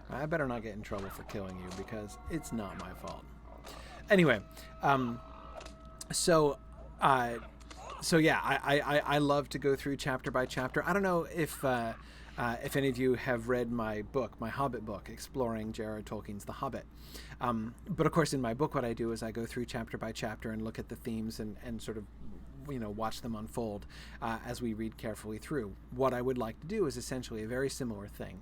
I better not get in trouble for killing you, because it's not my fault. Anyway, so yeah, I love to go through chapter by chapter. I don't know if any of you have read my book, my Hobbit book, exploring J.R.R. Tolkien's The Hobbit. But of course, in my book, what I do is I go through chapter by chapter and look at the themes and sort of, watch them unfold as we read carefully through. What I would like to do is essentially a very similar thing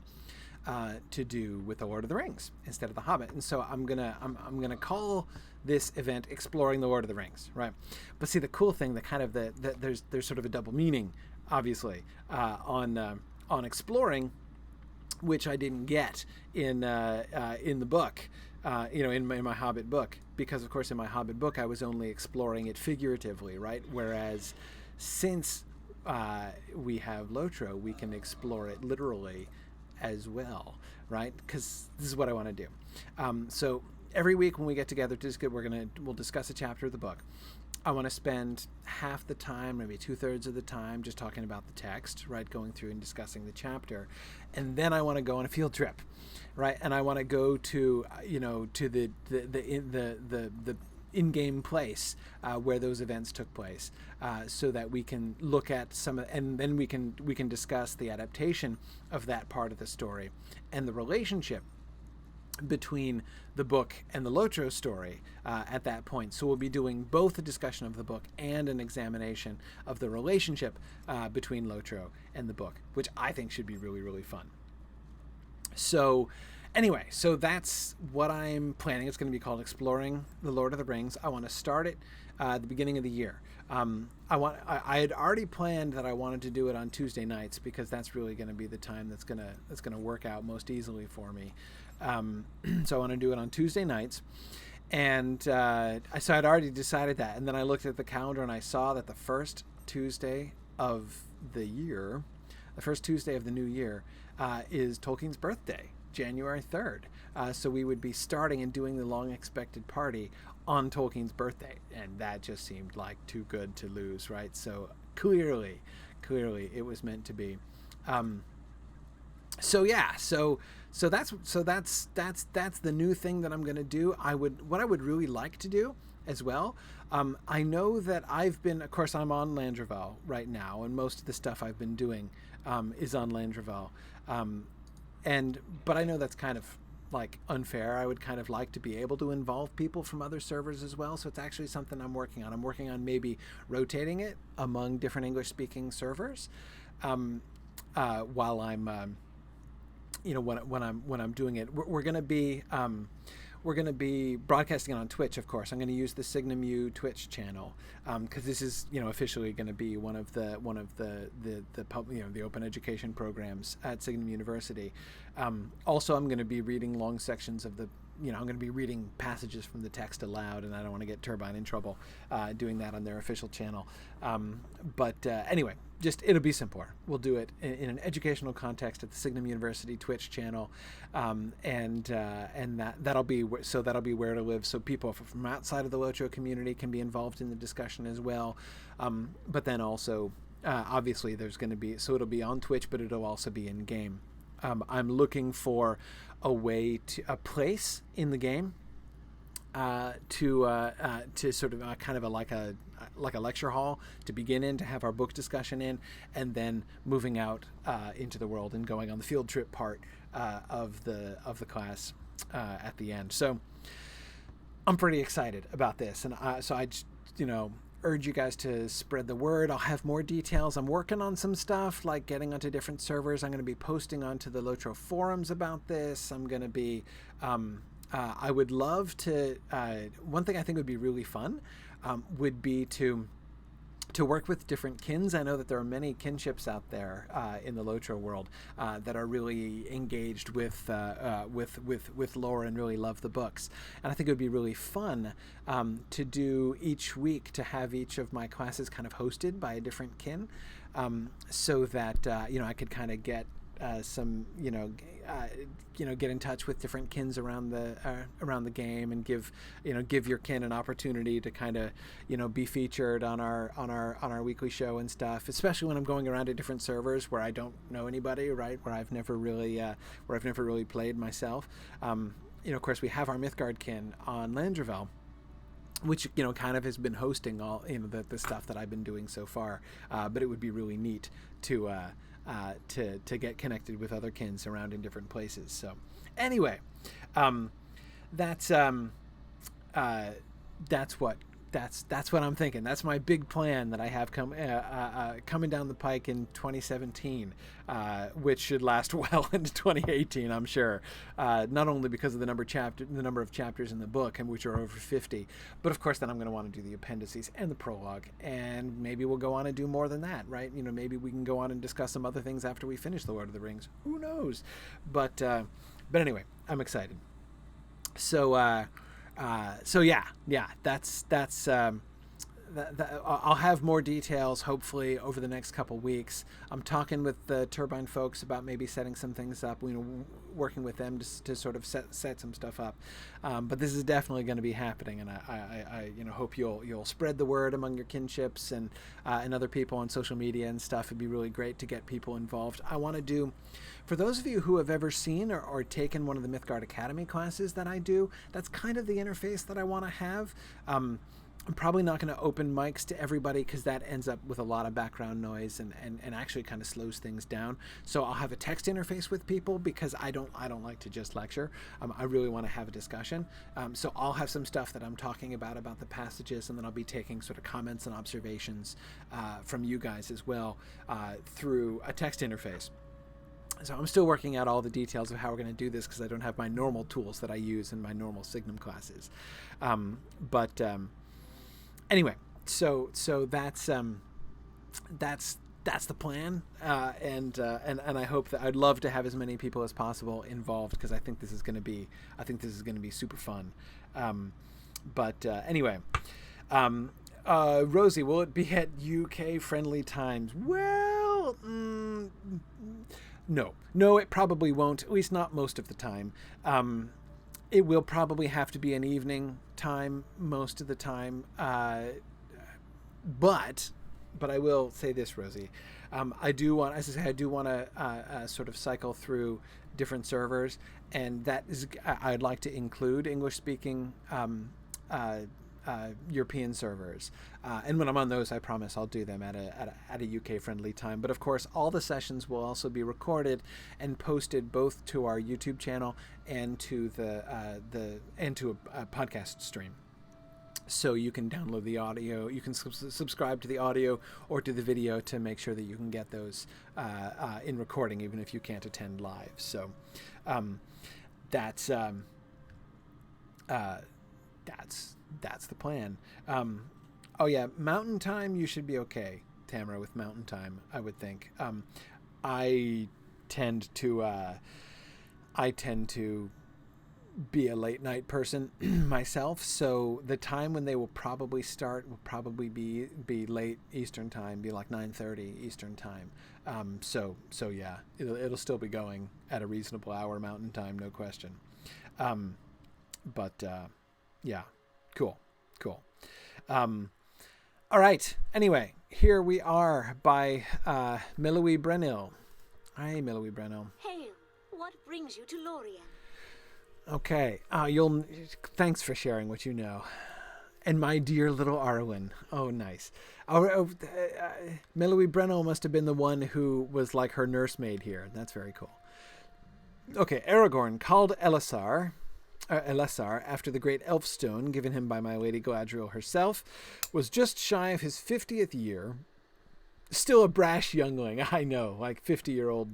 to do with The Lord of the Rings instead of The Hobbit. And so I'm gonna call this event Exploring the Lord of the Rings, right? But see, the cool thing, there's sort of a double meaning, obviously, on exploring, which I didn't get in the book, in my Hobbit book, because of course in my Hobbit book I was only exploring it figuratively, right? Whereas since we have LOTRO, we can explore it literally as well, right? Because this is what I want to do. So every week when we get together to discuss, we'll discuss a chapter of the book. I want to spend half the time, maybe 2/3 of the time, just talking about the text, right, going through and discussing the chapter, and then I want to go on a field trip, right, and I want to go to to the in-game place where those events took place, so that we can look at and then we can discuss the adaptation of that part of the story and the relationship between the book and the LOTRO story at that point. So we'll be doing both a discussion of the book and an examination of the relationship between LOTRO and the book, which I think should be really, really fun. So anyway, so that's what I'm planning. It's going to be called Exploring the Lord of the Rings. I want to start it at the beginning of the year. I had already planned that I wanted to do it on Tuesday nights, because that's really going to be the time that's going to work out most easily for me. So I want to do it on Tuesday nights, and so I'd already decided that. And then I looked at the calendar and I saw that the first Tuesday of the new year, is Tolkien's birthday, January 3rd. So we would be starting and doing the long-expected party on Tolkien's birthday, and that just seemed like too good to lose, right? So clearly it was meant to be. So that's the new thing that I'm going to do. What I would really like to do as well. I know that of course I'm on Landreval right now, and most of the stuff I've been doing is on Landreval. But I know that's kind of like unfair. I would kind of like to be able to involve people from other servers as well. So it's actually something I'm working on. I'm working on maybe rotating it among different English-speaking servers while I'm when I'm doing it. We're going to be broadcasting it on Twitch, of course. I'm going to use the Signum U Twitch channel, because this is officially going to be one of the the open education programs at Signum University. Also, I'm going to be reading long sections of I'm going to be reading passages from the text aloud, and I don't want to get Turbine in trouble doing that on their official channel. Anyway, it'll be simpler. We'll do it in an educational context at the Signum University Twitch channel, and that'll be where to live. So people from outside of the LOTRO community can be involved in the discussion as well. But then also, obviously, it'll be on Twitch, but it'll also be in game. I'm looking for a place in the game to sort of kind of like a lecture hall to begin in, to have our book discussion in, and then moving out into the world and going on the field trip part of the class at the end. So I'm pretty excited about this, and so I just urge you guys to spread the word. I'll have more details. I'm working on some stuff like getting onto different servers. I'm going to be posting onto the LOTRO forums about this. I'm going to be I would love to one thing I think would be really fun would be to work with different kins. I know that there are many kinships out there in the LOTRO world that are really engaged with lore and really love the books. And I think it would be really fun to do each week, to have each of my classes kind of hosted by a different kin, so that I could kind of get get in touch with different kins around the game, and give your kin an opportunity to kind of be featured on our weekly show and stuff, especially when I'm going around to different servers where I don't know anybody, right, where I've never really played myself. Of course, we have our Mythgard kin on Landreval, which kind of has been hosting all the stuff that I've been doing so far, but it would be really neat to get connected with other kins around in different places. So anyway, that's what I'm thinking. That's my big plan that I have coming down the pike in 2017, which should last well into 2018, I'm sure. Not only because of the number of chapters in the book, and which are over 50, but of course then I'm going to want to do the appendices and the prologue, and maybe we'll go on and do more than that, right? Maybe we can go on and discuss some other things after we finish The Lord of the Rings. Who knows? But anyway, I'm excited. So yeah, that's I'll have more details hopefully over the next couple weeks. I'm talking with the Turbine folks about maybe setting some things up, working with them to sort of set some stuff up. But this is definitely going to be happening, and I hope you'll spread the word among your kinships and other people on social media and stuff. It'd be really great to get people involved. I want to do, for those of you who have ever seen or taken one of the Mythgard Academy classes that I do, that's kind of the interface that I want to have. I'm probably not going to open mics to everybody because that ends up with a lot of background noise and actually kind of slows things down. So I'll have a text interface with people because I don't like to just lecture. I really want to have a discussion. So I'll have some stuff that I'm talking about the passages, and then I'll be taking sort of comments and observations from you guys as well through a text interface. So I'm still working out all the details of how we're going to do this because I don't have my normal tools that I use in my normal Signum classes. Anyway, so that's the plan, and I hope that I'd love to have as many people as possible involved because I think this is going to be super fun. Anyway, Rosie, will it be at UK friendly times? Well, no, it probably won't. At least not most of the time. It will probably have to be an evening time most of the time. But I will say this, Rosie. I do want to sort of cycle through different servers, and that is, I'd like to include English-speaking European servers. And when I'm on those, I promise I'll do them at a UK-friendly time. But of course, all the sessions will also be recorded and posted both to our YouTube channel and to a podcast stream. So you can download the audio, you can subscribe to the audio or to the video to make sure that you can get those in recording, even if you can't attend live. So that's the plan. Oh yeah, Mountain Time, you should be okay, Tamara, with Mountain Time, I would think. I tend to be a late night person myself, so the time when they will probably start will probably be late Eastern time, be like 9:30 Eastern time. So yeah, it'll still be going at a reasonable hour Mountain Time, no question. Yeah, cool. All right. Anyway, here we are by Millowy Brennil. Hi, Millowy Brennil. Hail! What brings you to Lorien? Okay. Thanks for sharing what you know. And my dear little Arwen. Oh, nice. Millowy Brennil must have been the one who was like her nursemaid here. That's very cool. Okay, Aragorn called Elessar, after the great elf stone given him by my lady Galadriel herself, was just shy of his 50th year. Still a brash youngling, I know, like 50-year-old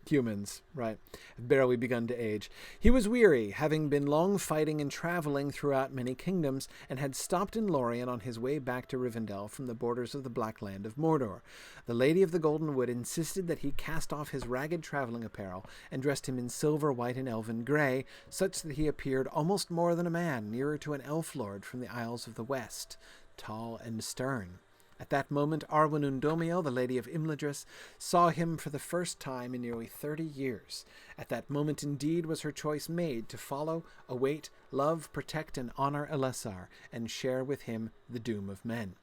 humans, right, have barely begun to age. He was weary, having been long fighting and traveling throughout many kingdoms, and had stopped in Lorien on his way back to Rivendell from the borders of the Black Land of Mordor. The Lady of the Golden Wood insisted that he cast off his ragged traveling apparel and dressed him in silver, white, and elven grey, such that he appeared almost more than a man, nearer to an elf lord from the Isles of the West, tall and stern. At that moment, Arwen Undomiel, the Lady of Imladris, saw him for the first time in nearly 30 years. At that moment, indeed, was her choice made to follow, await, love, protect, and honor Elessar, and share with him the doom of men.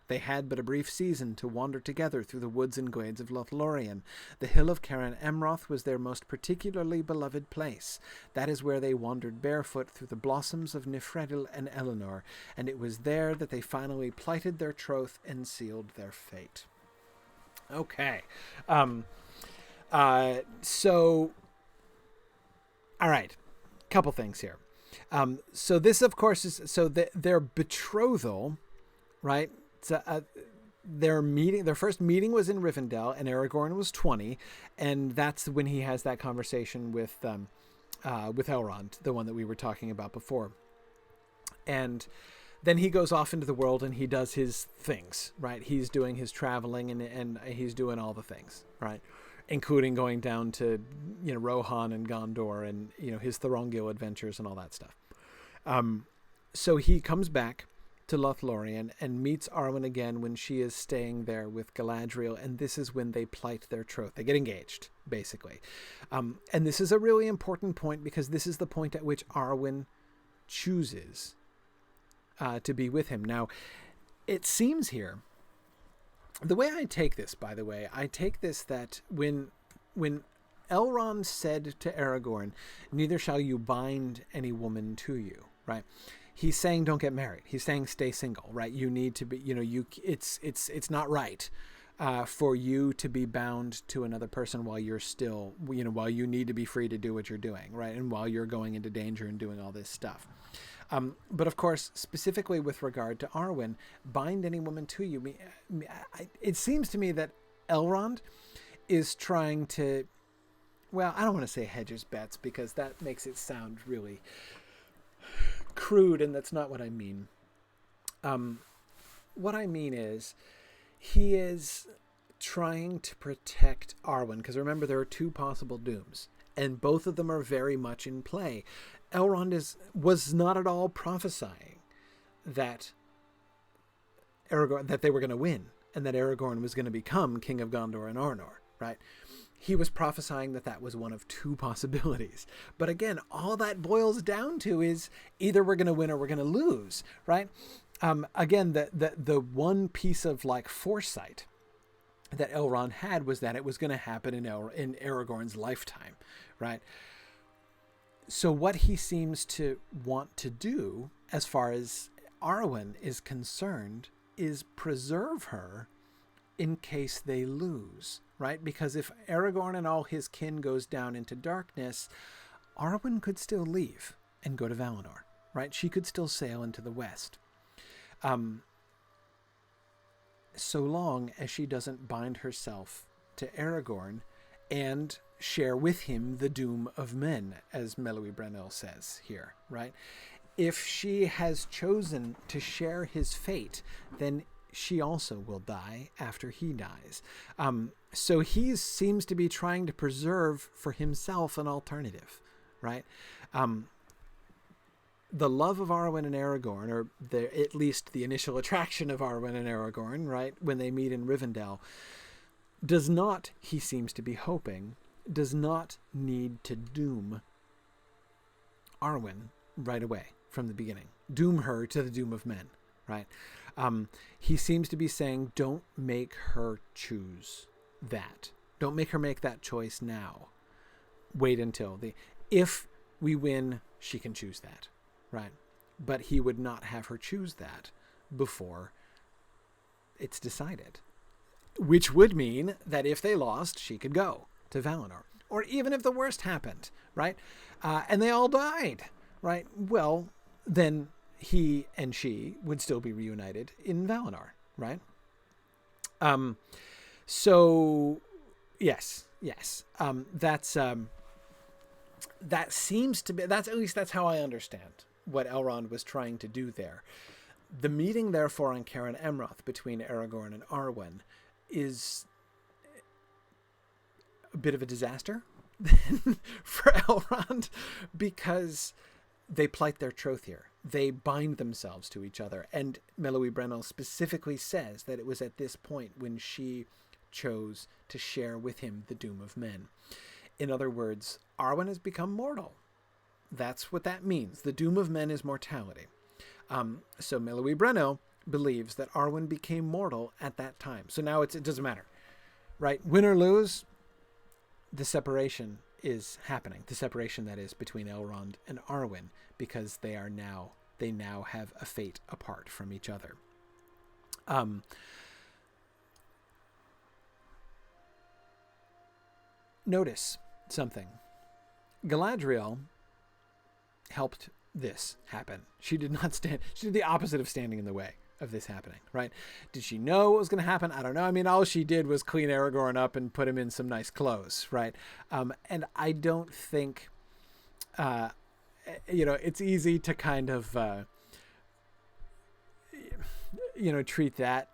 They had but a brief season to wander together through the woods and glades of Lothlorien. The hill of Caran Amroth was their most particularly beloved place. That is where they wandered barefoot through the blossoms of Nifredil and Eleanor, and it was there that they finally plighted their troth and sealed their fate. Okay. All right. Couple things here. So this, of course, is their betrothal, right? Their first meeting was in Rivendell, and Aragorn was 20, and that's when he has that conversation with Elrond, the one that we were talking about before. And then he goes off into the world and he does his things, right? He's doing his traveling and he's doing all the things, right? Including going down to, Rohan and Gondor and, his Thorongil adventures and all that stuff. So he comes back to Lothlorien and meets Arwen again when she is staying there with Galadriel, and this is when they plight their troth. They get engaged, basically. And this is a really important point because this is the point at which Arwen chooses to be with him. Now, it seems here, the way I take this, by the way, I take this that when Elrond said to Aragorn, "Neither shall you bind any woman to you," right? He's saying don't get married. He's saying stay single, right? You need to be, it's not right for you to be bound to another person while you're still, while you need to be free to do what you're doing, right? And while you're going into danger and doing all this stuff. But of course, specifically with regard to Arwen, bind any woman to you. It seems to me that Elrond is trying to, well, I don't want to say hedge his bets because that makes it sound really crude, and that's not what I mean. What I mean is he is trying to protect Arwen, because remember there are two possible dooms, and both of them are very much in play. Elrond was not at all prophesying that they were going to win and that Aragorn was going to become King of Gondor and Arnor, right? He was prophesying that was one of two possibilities. But again, all that boils down to is either we're going to win or we're going to lose, right? Again, the one piece of foresight that Elrond had was that it was going to happen in Aragorn's lifetime, right? So what he seems to want to do, as far as Arwen is concerned, is preserve her in case they lose, right? Because if Aragorn and all his kin goes down into darkness, Arwen could still leave and go to Valinor, right? She could still sail into the west. So long as she doesn't bind herself to Aragorn and share with him the doom of men, as Meluwi Brenil says here, right? If she has chosen to share his fate, then she also will die after he dies. So he seems to be trying to preserve for himself an alternative, right? The love of Arwen and Aragorn, or at least the initial attraction of Arwen and Aragorn, right, when they meet in Rivendell, does not, he seems to be hoping, does not need to doom Arwen right away from the beginning. Doom her to the doom of men, right? He seems to be saying, don't make her choose that. Don't make her make that choice now. Wait until if we win, she can choose that, right? But he would not have her choose that before it's decided. Which would mean that if they lost, she could go to Valinor. Or even if the worst happened, right? And they all died, right? Well, then he and she would still be reunited in Valinor, right? So yes. That seems to be, at least that's how I understand what Elrond was trying to do there. The meeting, therefore, on Caren Emroth between Aragorn and Arwen is a bit of a disaster for Elrond, because they plight their troth here. They bind themselves to each other. And Meluwi Brenil specifically says that it was at this point when she chose to share with him the doom of men. In other words, Arwen has become mortal. That's what that means. The doom of men is mortality. So Meluwi Brenil believes that Arwen became mortal at that time. So now it doesn't matter, right? Win or lose, the separation is happening. The separation, that is, between Elrond and Arwen, because they now have a fate apart from each other. Notice something. Galadriel helped this happen. She did the opposite of standing in the way of this happening, right? Did she know what was going to happen? I don't know. I mean, all she did was clean Aragorn up and put him in some nice clothes, right? And I don't think, it's easy to kind of, treat that.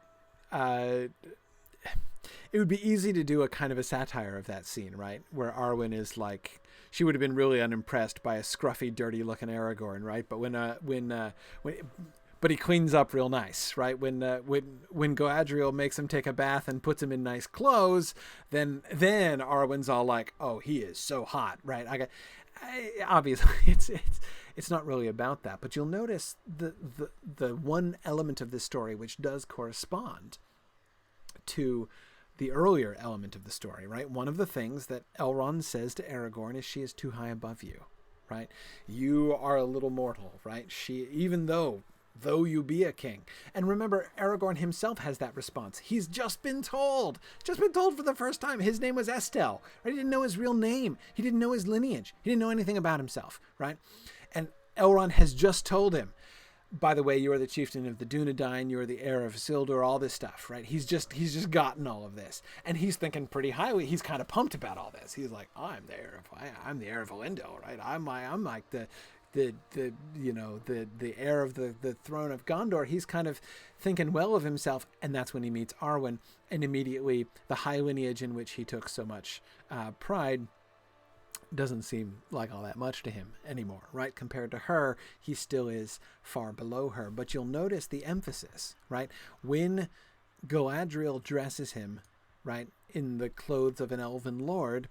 It would be easy to do a kind of a satire of that scene, right? Where Arwen is like, she would have been really unimpressed by a scruffy, dirty-looking Aragorn, right? But but he cleans up real nice, right? When Galadriel makes him take a bath and puts him in nice clothes, then Arwen's all like, "Oh, he is so hot," right? Obviously, it's not really about that, but you'll notice the one element of this story which does correspond to the earlier element of the story, right? One of the things that Elrond says to Aragorn is, "She is too high above you," right? "You are a little mortal," right? She, even though you be a king. And remember, Aragorn himself has that response. He's just been told for the first time his name was Estel, right? He didn't know his real name. He didn't know his lineage. He didn't know anything about himself, right? And Elrond has just told him, "By the way, you are the chieftain of the Dunedain, you are the heir of Isildur," all this stuff, right? He's just gotten all of this. And he's thinking pretty highly. He's kind of pumped about all this. He's like, I'm the heir of Elendil, right? I'm like the heir of the throne of Gondor. He's kind of thinking well of himself, and that's when he meets Arwen, and immediately the high lineage in which he took so much pride doesn't seem like all that much to him anymore, right? Compared to her, he still is far below her. But you'll notice the emphasis, right? When Galadriel dresses him, right, in the clothes of an elven lord,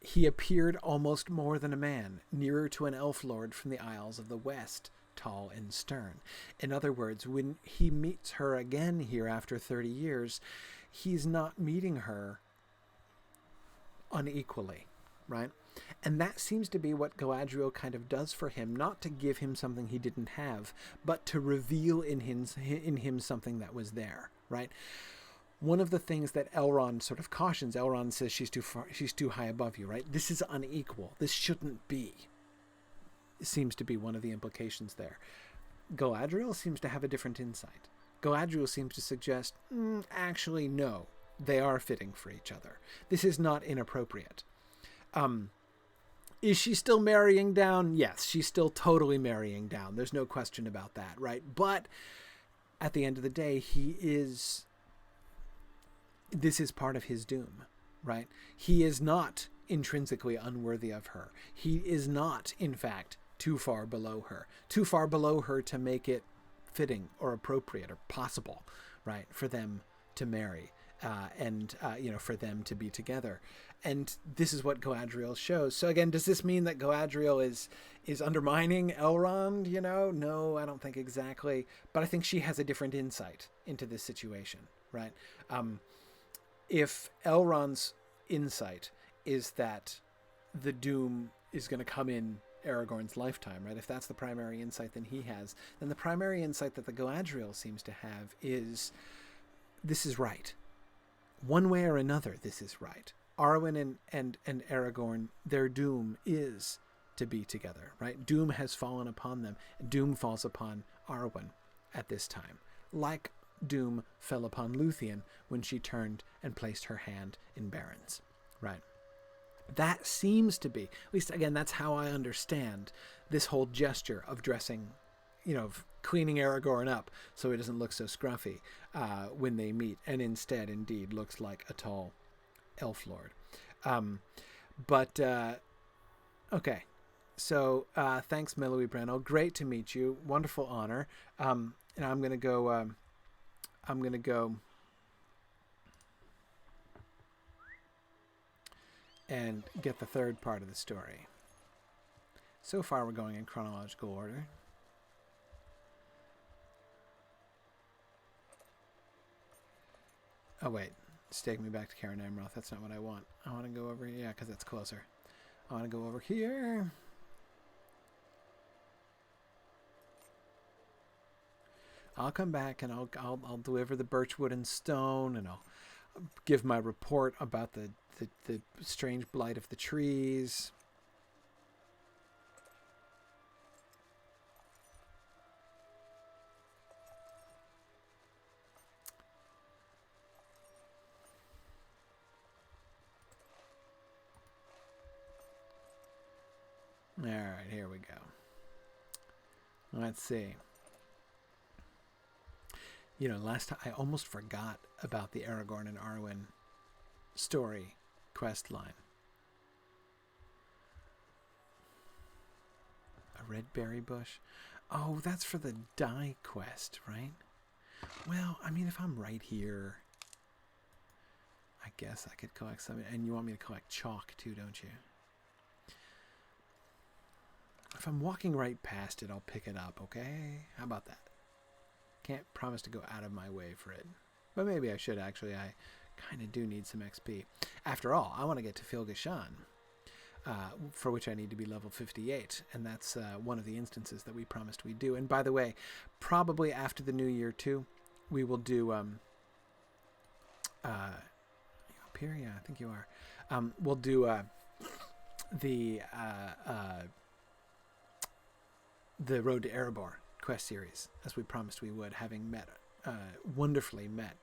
he appeared almost more than a man, nearer to an elf lord from the Isles of the West, tall and stern. In other words, when he meets her again here after 30 years, he's not meeting her unequally, right? And that seems to be what Galadriel kind of does for him, not to give him something he didn't have, but to reveal in him something that was there, right? One of the things that Elrond sort of cautions, Elrond says, she's too high above you, right? This is unequal. This shouldn't be. It seems to be one of the implications there. Galadriel seems to have a different insight. Galadriel seems to suggest, actually, no, they are fitting for each other. This is not inappropriate. Is she still marrying down? Yes, she's still totally marrying down. There's no question about that, right? But at the end of the day, this is part of his doom, right? He is not intrinsically unworthy of her. He is not, in fact, too far below her to make it fitting or appropriate or possible, right, for them to marry. And for them to be together. And this is what Galadriel shows. So again, does this mean that Galadriel is undermining Elrond? No, I don't think exactly. But I think she has a different insight into this situation, right? If Elrond's insight is that the doom is going to come in Aragorn's lifetime, right? If that's the primary insight that he has, then the primary insight that the Galadriel seems to have is, this is right. One way or another, this is right. Arwen and Aragorn, their doom is to be together, right? Doom has fallen upon them. Doom falls upon Arwen at this time, like doom fell upon Luthien when she turned and placed her hand in Baron's, right? That seems to be, at least again, that's how I understand this whole gesture of dressing, of cleaning Aragorn up so he doesn't look so scruffy when they meet, and instead, indeed, looks like a tall elf lord. Okay. So thanks, Melowy Breno. Great to meet you. Wonderful honor. And I'm gonna go. And get the third part of the story. So far, we're going in chronological order. Oh, wait. It's taking me back to Karen Amroth. That's not what I want. I want to go over here. Yeah, because that's closer. I want to go over here. I'll come back and I'll deliver the birchwood and stone, and I'll give my report about the strange blight of the trees. All right, here we go. Let's see. Last time I almost forgot about the Aragorn and Arwen story quest line. A red berry bush. Oh, that's for the dye quest, right? Well, I mean, if I'm right here, I guess I could collect some. And you want me to collect chalk too, don't you? If I'm walking right past it, I'll pick it up, okay? How about that? Can't promise to go out of my way for it. But maybe I should, actually. I kind of do need some XP. After all, I want to get to Filgashan, for which I need to be level 58. And that's one of the instances that we promised we'd do. And by the way, probably after the new year, too, we will do... you up here? Yeah, I think you are. We'll do the Road to Erebor quest series, as we promised we would, having wonderfully met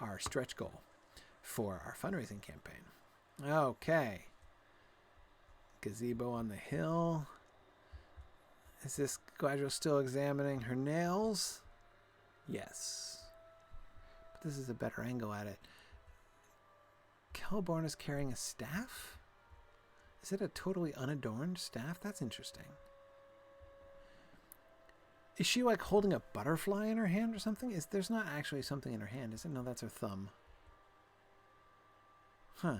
our stretch goal for our fundraising campaign. Okay. Gazebo on the hill. Is this Galadriel still examining her nails? Yes. But this is a better angle at it. Celeborn is carrying a staff? Is it a totally unadorned staff? That's interesting. Is she like holding a butterfly in her hand or something? There's not actually something in her hand, is it? No, that's her thumb. Huh.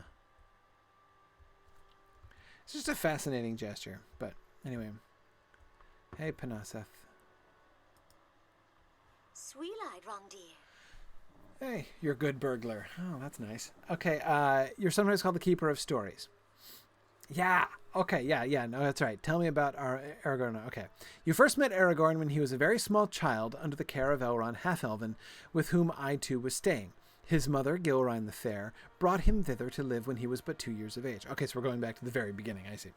It's just a fascinating gesture. But anyway. Hey, Panaseth. Sweet-eyed, wrong dear. Hey, you're a good burglar. Oh, that's nice. Okay, you're sometimes called the Keeper of Stories. Yeah. Okay, yeah. No, that's right. Tell me about our Aragorn. Okay. You first met Aragorn when he was a very small child under the care of Elrond Half-Elven, with whom I too was staying. His mother, Gilrain the Fair, brought him thither to live when he was but 2 years of age. Okay, so we're going back to the very beginning, I see.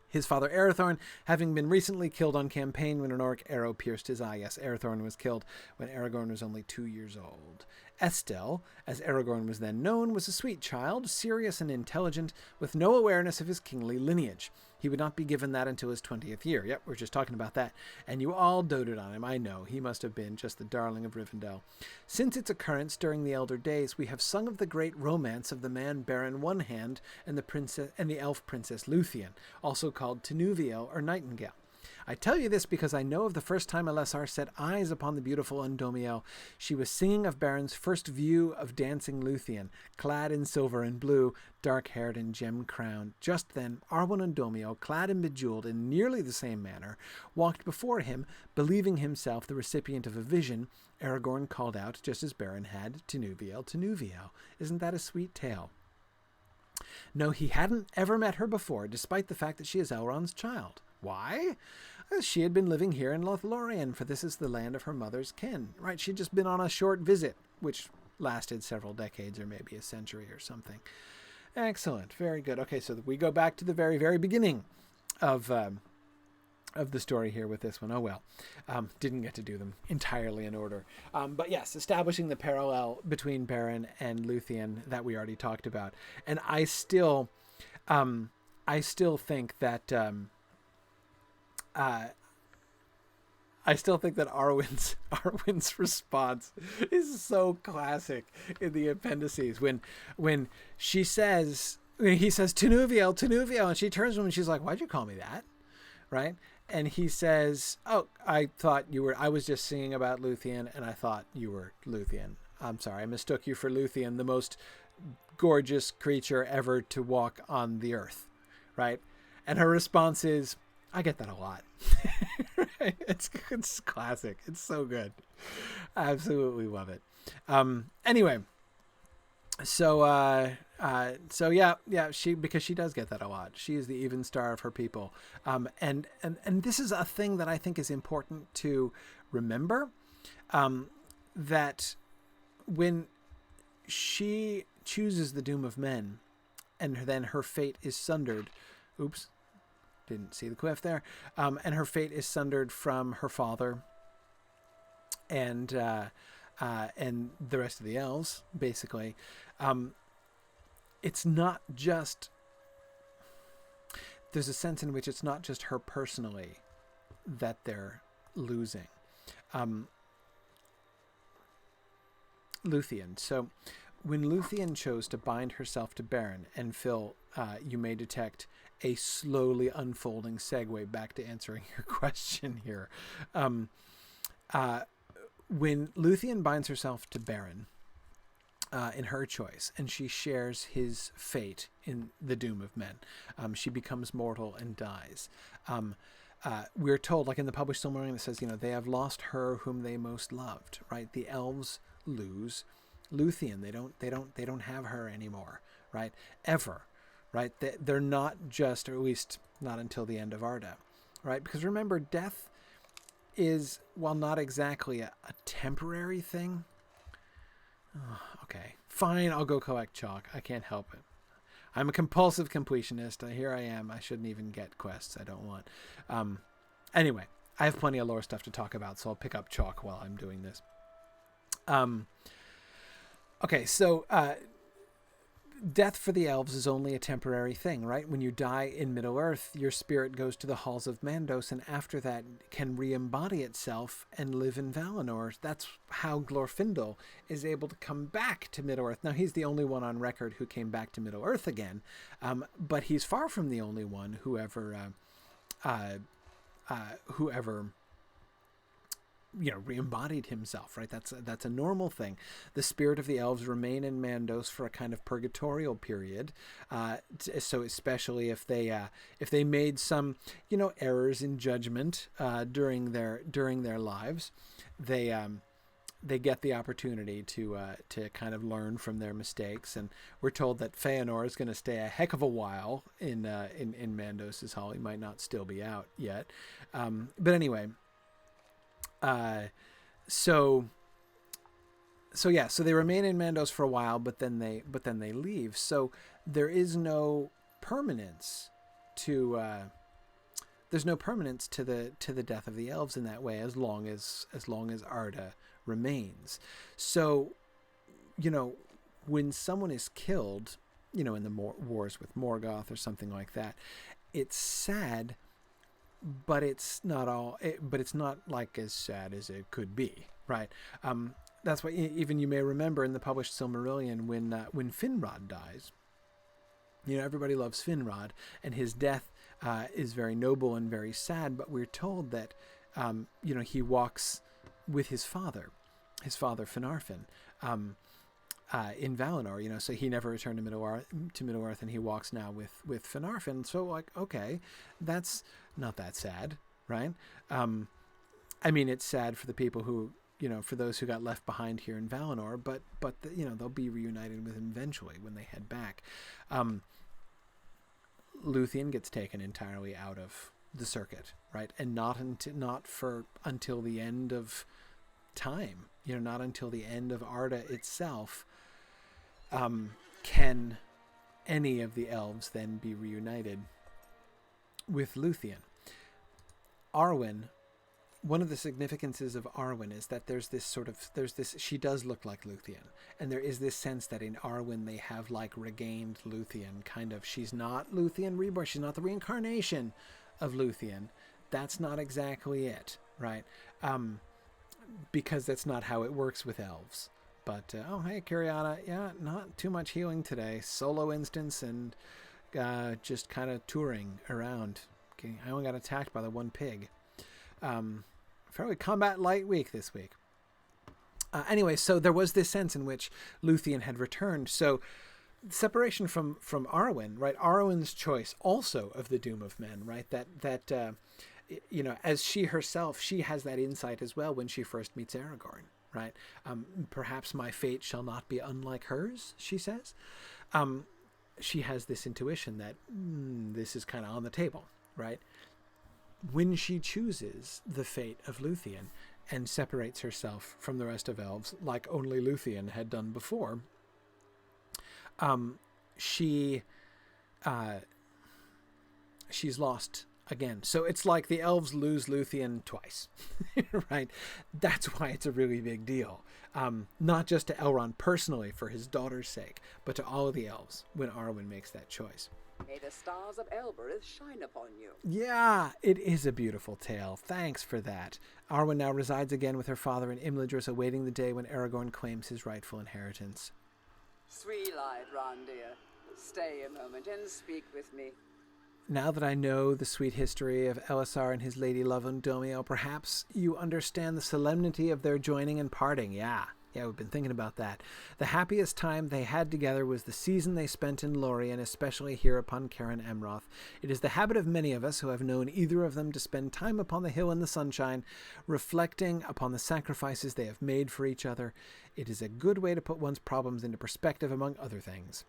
His father Arathorn, having been recently killed on campaign when an orc arrow pierced his eye. Yes, Arathorn was killed when Aragorn was only 2 years old. Estel, as Aragorn was then known, was a sweet child, serious and intelligent, with no awareness of his kingly lineage. He would not be given that until his 20th year. Yep, we're just talking about that. And you all doted on him, I know. He must have been just the darling of Rivendell. Since its occurrence during the elder days, we have sung of the great romance of the man Baron One Hand and the elf princess Luthien, also called Tinuviel or Nightingale. I tell you this because I know of the first time Elessar set eyes upon the beautiful Undomiel. She was singing of Baron's first view of dancing Luthien, clad in silver and blue, dark-haired and gem-crowned. Just then, Arwen Undomiel, clad and bejeweled in nearly the same manner, walked before him, believing himself the recipient of a vision. Aragorn called out, just as Baron had, Tinuviel, Tinuviel. Isn't that a sweet tale? No, he hadn't ever met her before, despite the fact that she is Elrond's child. Why? She had been living here in Lothlorien, for this is the land of her mother's kin. Right, she'd just been on a short visit, which lasted several decades or maybe a century or something. Excellent, very good. Okay, so we go back to the very, very beginning of the story here with this one. Oh well, didn't get to do them entirely in order. But yes, establishing the parallel between Beren and Luthien that we already talked about. And I still think that... I still think that Arwen's response is so classic in the appendices when he says Tinuviel, Tinuviel, and she turns to him and she's like, "Why'd you call me that?" Right? And he says, "Oh, I was just singing about Luthien and I thought you were Luthien. I'm sorry, I mistook you for Luthien, the most gorgeous creature ever to walk on the earth." Right? And her response is, I get that a lot. Right? It's classic. It's so good. I absolutely love it. Anyway, so yeah, because she does get that a lot. She is the even star of her people. And this is a thing that I think is important to remember, that when she chooses the doom of men and then her fate is sundered, didn't see the quiff there. And her fate is sundered from her father and the rest of the elves, basically. It's not just... There's a sense in which it's not just her personally that they're losing. Luthien. So when Luthien chose to bind herself to Beren and fill you may detect a slowly unfolding segue back to answering your question here. When Luthien binds herself to Beren, in her choice, and she shares his fate in the doom of men, she becomes mortal and dies. We're told, like in the published Silmarillion, it says, they have lost her whom they most loved. Right? The elves lose Luthien. They don't have her anymore. Right? Ever. Right? They're not just, or at least not until the end of Arda. Right? Because remember, death is, while not exactly a temporary thing. Oh, okay, fine, I'll go collect chalk. I can't help it. I'm a compulsive completionist. Here I am. I shouldn't even get quests I don't want. Anyway, I have plenty of lore stuff to talk about, so I'll pick up chalk while I'm doing this. Okay, so death for the elves is only a temporary thing, right? When you die in Middle-earth, your spirit goes to the halls of Mandos, and after that can re-embody itself and live in Valinor. That's how Glorfindel is able to come back to Middle-earth. Now, he's the only one on record who came back to Middle-earth again, but he's far from the only one who ever re-embodied himself, right? That's a normal thing. The spirit of the elves remain in Mandos for a kind of purgatorial period. So especially if they made some, errors in judgment during their lives, they get the opportunity to kind of learn from their mistakes. And we're told that Feanor is going to stay a heck of a while in Mandos' hall. He might not still be out yet, but anyway. So they remain in Mandos for a while, but then they leave. So there is no permanence to the death of the elves in that way, as long as Arda remains. So, when someone is killed, in the wars with Morgoth or something like that, it's sad. But it's not like as sad as it could be, right? That's why even you may remember in the published Silmarillion when Finrod dies. Everybody loves Finrod, and his death is very noble and very sad. But we're told that he walks with his father Finarfin. In Valinor, so he never returned to Middle-earth, and he walks now with Finarfin. So, okay, that's not that sad, right? It's sad for the people who, for those who got left behind here in Valinor, but they'll be reunited with him eventually when they head back. Luthien gets taken entirely out of the circuit, right? And not until the end of time, not until the end of Arda itself, can any of the elves then be reunited with Luthien. Arwen, one of the significances of Arwen is that she does look like Luthien, and there is this sense that in Arwen they have regained Luthien, kind of. She's not Luthien reborn, she's not the reincarnation of Luthien. That's not exactly it, right? Because that's not how it works with elves. But, oh, hey, Kiriana, yeah, not too much healing today. Solo instance and just kind of touring around. Okay, I only got attacked by the one pig. Fairly combat light week this week. Anyway, so there was this sense in which Luthien had returned. So separation from Arwen, right? Arwen's choice also of the doom of men, right? That as she herself, she has that insight as well when she first meets Aragorn, right? Perhaps my fate shall not be unlike hers, she says. She has this intuition that this is kind of on the table, right? When she chooses the fate of Luthien and separates herself from the rest of elves like only Luthien had done before, she's lost again. So it's like the elves lose Luthien twice, right? That's why it's a really big deal. Not just to Elrond personally for his daughter's sake, but to all of the elves when Arwen makes that choice. May the stars of Elbereth shine upon you. Yeah, it is a beautiful tale. Thanks for that. Arwen now resides again with her father in Imladris, awaiting the day when Aragorn claims his rightful inheritance. Sweet-eyed, Rondir. Stay a moment and speak with me. Now that I know the sweet history of Elisar and his lady love Undomio, perhaps you understand the solemnity of their joining and parting. Yeah, we've been thinking about that. The happiest time they had together was the season they spent in Lorien, especially here upon Cairn Emroth. It is the habit of many of us who have known either of them to spend time upon the hill in the sunshine, reflecting upon the sacrifices they have made for each other. It is a good way to put one's problems into perspective, among other things.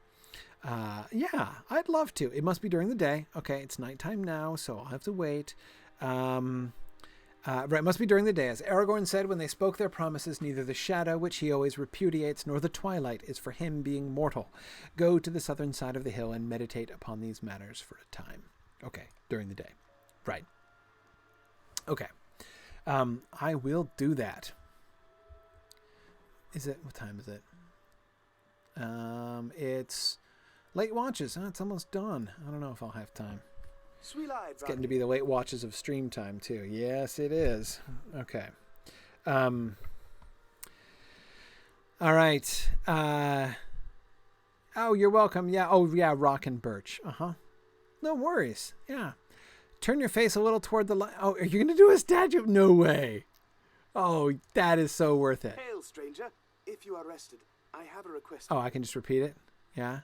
Yeah, I'd love to. It must be during the day. Okay, it's nighttime now, so I'll have to wait. Right, it must be during the day. As Aragorn said when they spoke their promises, neither the shadow, which he always repudiates, nor the twilight is for him, being mortal. Go to the southern side of the hill and meditate upon these matters for a time. Okay, during the day. Right. Okay. I will do that. What time is it? It's late watches. It's almost done. I don't know if I'll have time. It's getting to be the late watches of stream time too. Yes, it is. Okay. All right. Oh, you're welcome. Yeah. Oh, yeah. Rock and Birch. No worries. Yeah. Turn your face a little toward the light. Oh, are you going to do a statue? No way. Oh, that is so worth it. Hail, stranger. If you are rested, I have a request. Oh, I can just repeat it? Yeah.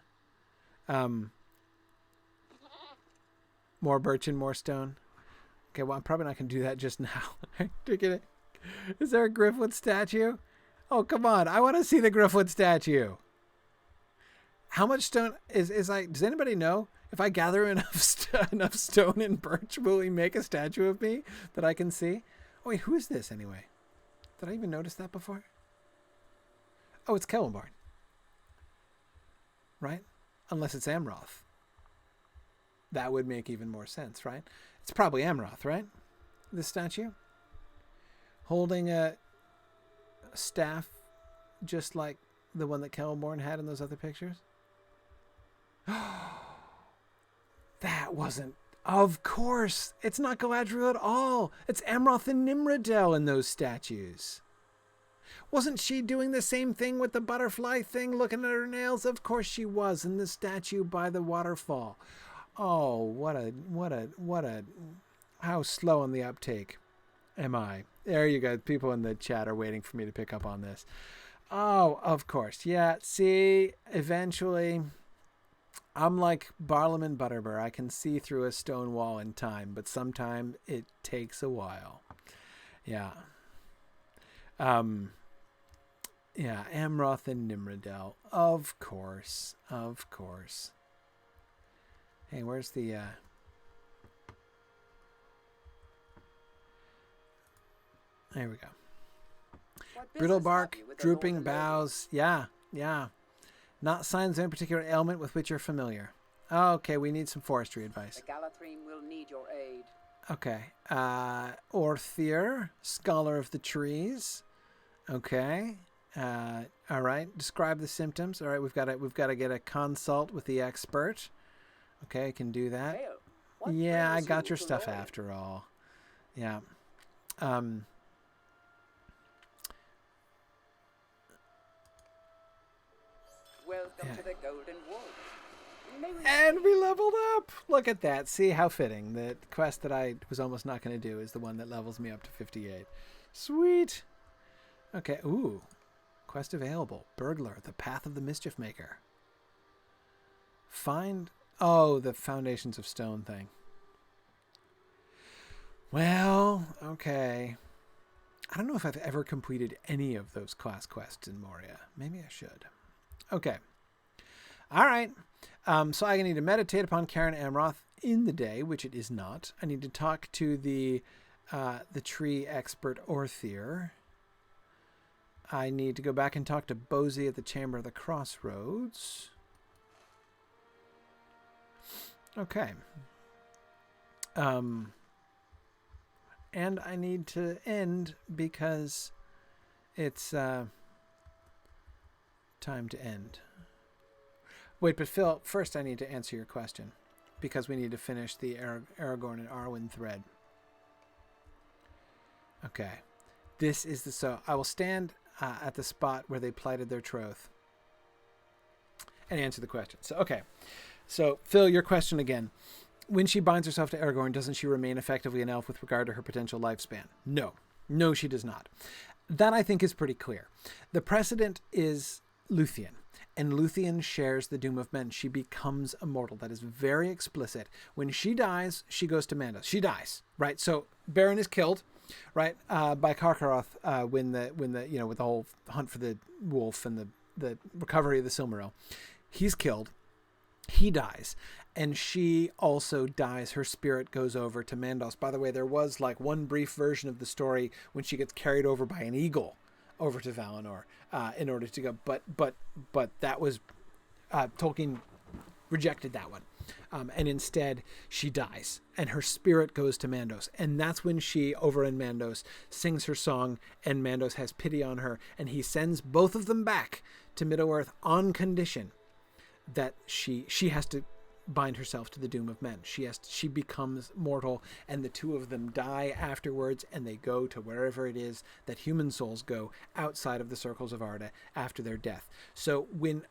More birch and more stone. Okay, well, I'm probably not going to do that just now. Is there a Griffwood statue? Oh, come on. I want to see the Griffwood statue. How much stone is like, does anybody know? If I gather enough stone and birch, will he make a statue of me that I can see? Oh, wait, who is this anyway? Did I even notice that before? Oh, it's Celeborn. Right? Unless it's Amroth. That would make even more sense, right? It's probably Amroth, right? This statue? Holding a staff just like the one that Celeborn had in those other pictures? That wasn't... Of course! It's not Galadriel at all! It's Amroth and Nimrodel in those statues. Wasn't she doing the same thing with the butterfly thing, looking at her nails? Of course she was, in the statue by the waterfall. Oh, how slow on the uptake am I? There you go. People in the chat are waiting for me to pick up on this. Oh, of course. Yeah, see, eventually, I'm like Barlam and Butterbur. I can see through a stone wall in time, but sometimes it takes a while. Yeah. Yeah, Amroth and Nimrodel. Of course. Of course. Hey, where's the... There we go. Brittle bark, drooping boughs. Yeah. Not signs of any particular ailment with which you're familiar. Okay, we need some forestry advice. The Galathrene will need your aid. Okay. Orthier, scholar of the trees. Okay. All right. Describe the symptoms. All right, we've got to get a consult with the expert. Okay, I can do that. Yeah, I got your stuff after all. Yeah. Welcome to the Golden Wood. And we leveled up. Look at that. See how fitting. The quest that I was almost not going to do is the one that levels me up to 58. Sweet. Okay. Ooh. Quest available. Burglar. The Path of the Mischief Maker. Find... Oh, the Foundations of Stone thing. Well, okay. I don't know if I've ever completed any of those class quests in Moria. Maybe I should. Okay. All right. So I need to meditate upon Cairn Amroth in the day, which it is not. I need to talk to the tree expert Orthier. I need to go back and talk to Bozy at the Chamber of the Crossroads. Okay. And I need to end because it's time to end. Wait, but Phil, first I need to answer your question because we need to finish the Aragorn and Arwen thread. Okay. This is the... So I will stand at the spot where they plighted their troth. and answer the question. So, okay. So, Phil, your question again. When she binds herself to Aragorn, doesn't she remain effectively an elf with regard to her potential lifespan? No. No, she does not. That, I think, is pretty clear. The precedent is Luthien, and Luthien shares the doom of men. She becomes immortal. That is very explicit. When she dies, she goes to Mandos. She dies, right? So Beren is killed, right, by Karkaroth when the with the whole hunt for the wolf and the recovery of the Silmaril. He's killed. He dies. And she also dies. Her spirit goes over to Mandos. By the way, there was like one brief version of the story when she gets carried over by an eagle over to Valinor in order to go. But that was Tolkien rejected that one. And instead she dies and her spirit goes to Mandos. And that's when she, over in Mandos, sings her song, and Mandos has pity on her. And he sends both of them back to Middle-earth on condition that she has to bind herself to the doom of men. She becomes mortal, and the two of them die afterwards, and they go to wherever it is that human souls go outside of the circles of Arda after their death. So when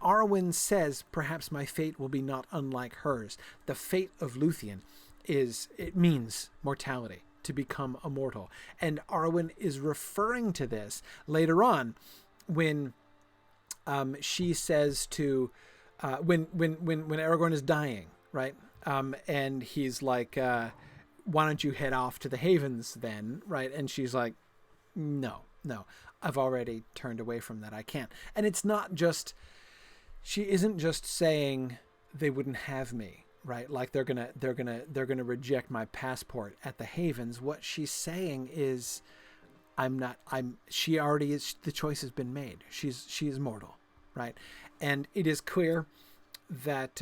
Arwen says, perhaps my fate will be not unlike hers, the fate of Luthien it means mortality, to become immortal. And Arwen is referring to this later on when she says to when Aragorn is dying, right? And he's like, why don't you head off to the Havens then, right? And she's like, no, I've already turned away from that. I can't. And it's not just, she isn't just saying they wouldn't have me, right? Like they're gonna reject my passport at the Havens. What she's saying is, she already is, the choice has been made. She is mortal, right? And it is clear that,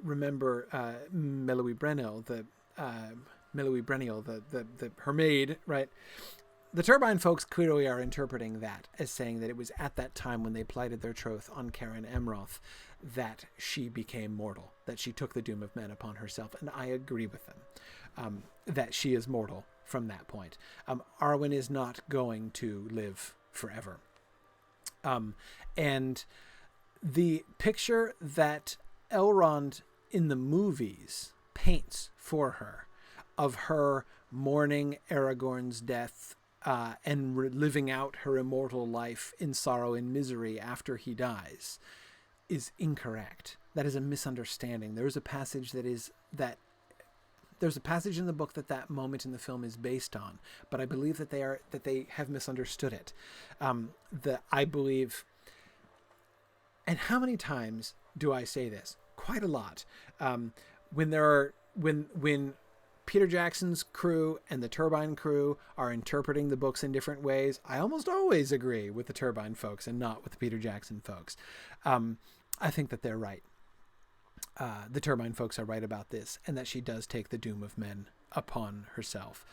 remember, Meluwi Brenil, her maid, right? The Turbine folks clearly are interpreting that as saying that it was at that time when they plighted their troth on Caren Emroth that she became mortal, that she took the doom of men upon herself. And I agree with them, that she is mortal from that point. Arwen is not going to live forever. And the picture that Elrond in the movies paints for her of her mourning Aragorn's death and living out her immortal life in sorrow and misery after he dies is incorrect. That is a misunderstanding. There's a passage there's a passage in the book that moment in the film is based on, but I believe that they have misunderstood it. I believe, and how many times do I say this? Quite a lot. When Peter Jackson's crew and the Turbine crew are interpreting the books in different ways, I almost always agree with the Turbine folks and not with the Peter Jackson folks. I think that they're right. The Turbine folks are right about this, and that she does take the doom of men upon herself.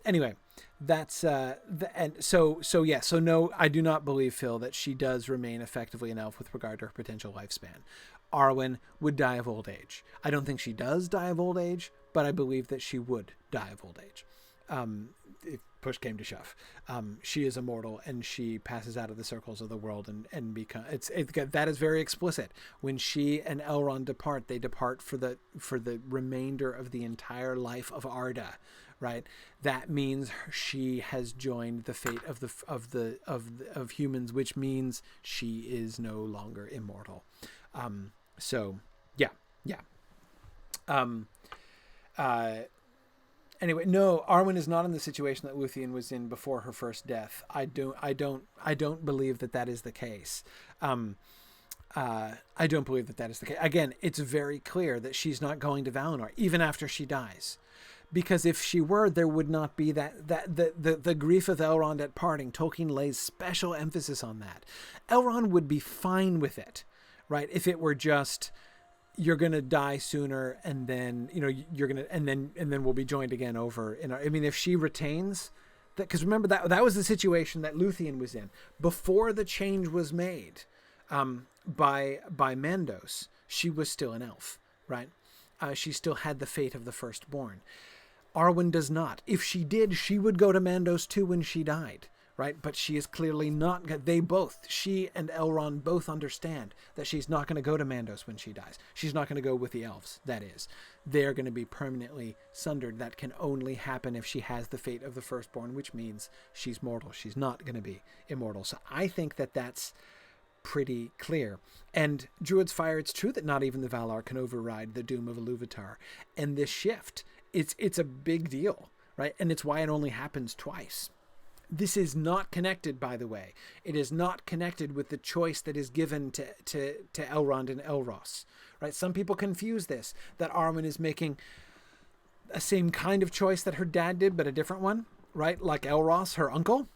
Anyway, that's so no, I do not believe, Phil, that she does remain effectively an elf with regard to her potential lifespan. Arwen would die of old age. I don't think she does die of old age, but I believe that she would die of old age. If push came to shove, she is immortal, and she passes out of the circles of the world and become. That is very explicit. When she and Elrond depart, they depart for the remainder of the entire life of Arda, right? That means she has joined the fate of humans, which means she is no longer immortal. Anyway, no, Arwen is not in the situation that Luthien was in before her first death. I don't believe that is the case. I don't believe that is the case. Again, it's very clear that she's not going to Valinor even after she dies, because if she were, there would not be the grief of Elrond at parting. Tolkien lays special emphasis on that. Elrond would be fine with it, right? If it were just, you're going to die sooner, and then, and then we'll be joined again over if she retains that, because remember that was the situation that Luthien was in before the change was made, by Mandos. She was still an elf, right? She still had the fate of the firstborn. Arwen does not. If she did, she would go to Mandos too when she died, right? But she is clearly not. She and Elrond both understand that she's not going to go to Mandos when she dies. She's not going to go with the elves, that is. They're going to be permanently sundered. That can only happen if she has the fate of the firstborn, which means she's mortal. She's not going to be immortal. So I think that that's pretty clear. And Druid's Fire, it's true that not even the Valar can override the doom of Iluvatar. And this shift, it's a big deal, right? And it's why it only happens twice. This is not connected, by the way. It is not connected with the choice that is given to Elrond and Elros, right? Some people confuse this, that Arwen is making a same kind of choice that her dad did, but a different one, right? Like Elros, her uncle,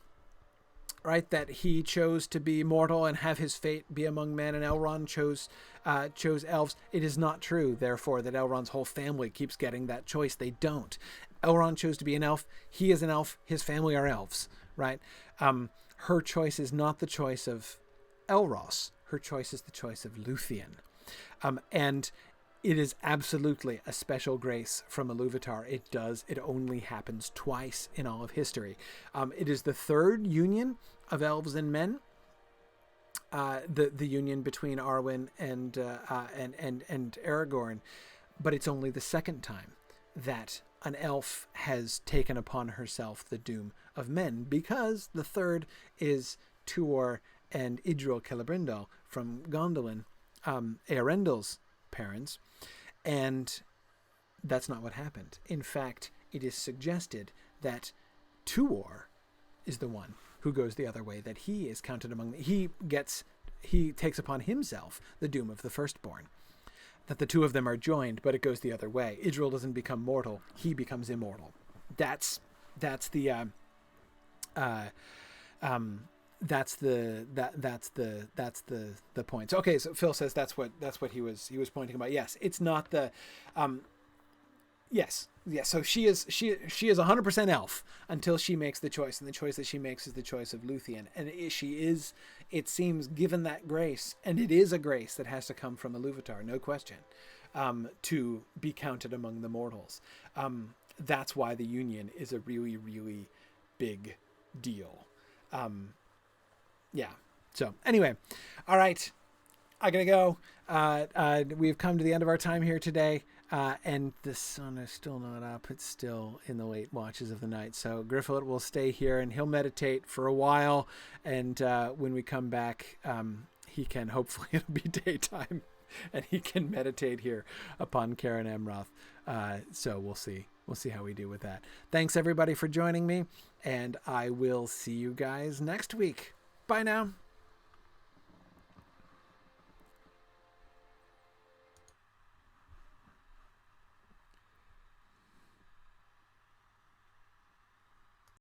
right? That he chose to be mortal and have his fate be among men, and Elrond chose elves. It is not true, therefore, that Elrond's whole family keeps getting that choice. They don't. Elrond chose to be an elf. He is an elf. His family are elves, right? Her choice is not the choice of Elros. Her choice is the choice of Luthien. And it is absolutely a special grace from Iluvatar. It only happens twice in all of history. It is the third union of elves and men. The union between Arwen and Aragorn, but it's only the second time that an elf has taken upon herself the doom of men, because the third is Tuor and Idril Celebrimbor from Gondolin, Earendil's parents, and that's not what happened. In fact, it is suggested that Tuor is the one who goes the other way, that he is counted among he takes upon himself the doom of the firstborn. That the two of them are joined, but it goes the other way. Idril doesn't become mortal; he becomes immortal. That's the point. So, okay, so Phil says that's what he was pointing about. Yes, it's not the yes. So she is 100% elf until she makes the choice, and the choice that she makes is the choice of Luthien. And she is, it seems, given that grace, and it is a grace that has to come from Iluvatar, no question, to be counted among the mortals. That's why the union is a really, really big deal. Yeah. So anyway, all right, I gotta go. We've come to the end of our time here today. And the sun is still not up. It's still in the late watches of the night. So Griffith will stay here and he'll meditate for a while. And when we come back, he can, hopefully it'll be daytime, and he can meditate here upon Karen Amroth. So we'll see. We'll see how we do with that. Thanks everybody for joining me, and I will see you guys next week. Bye now.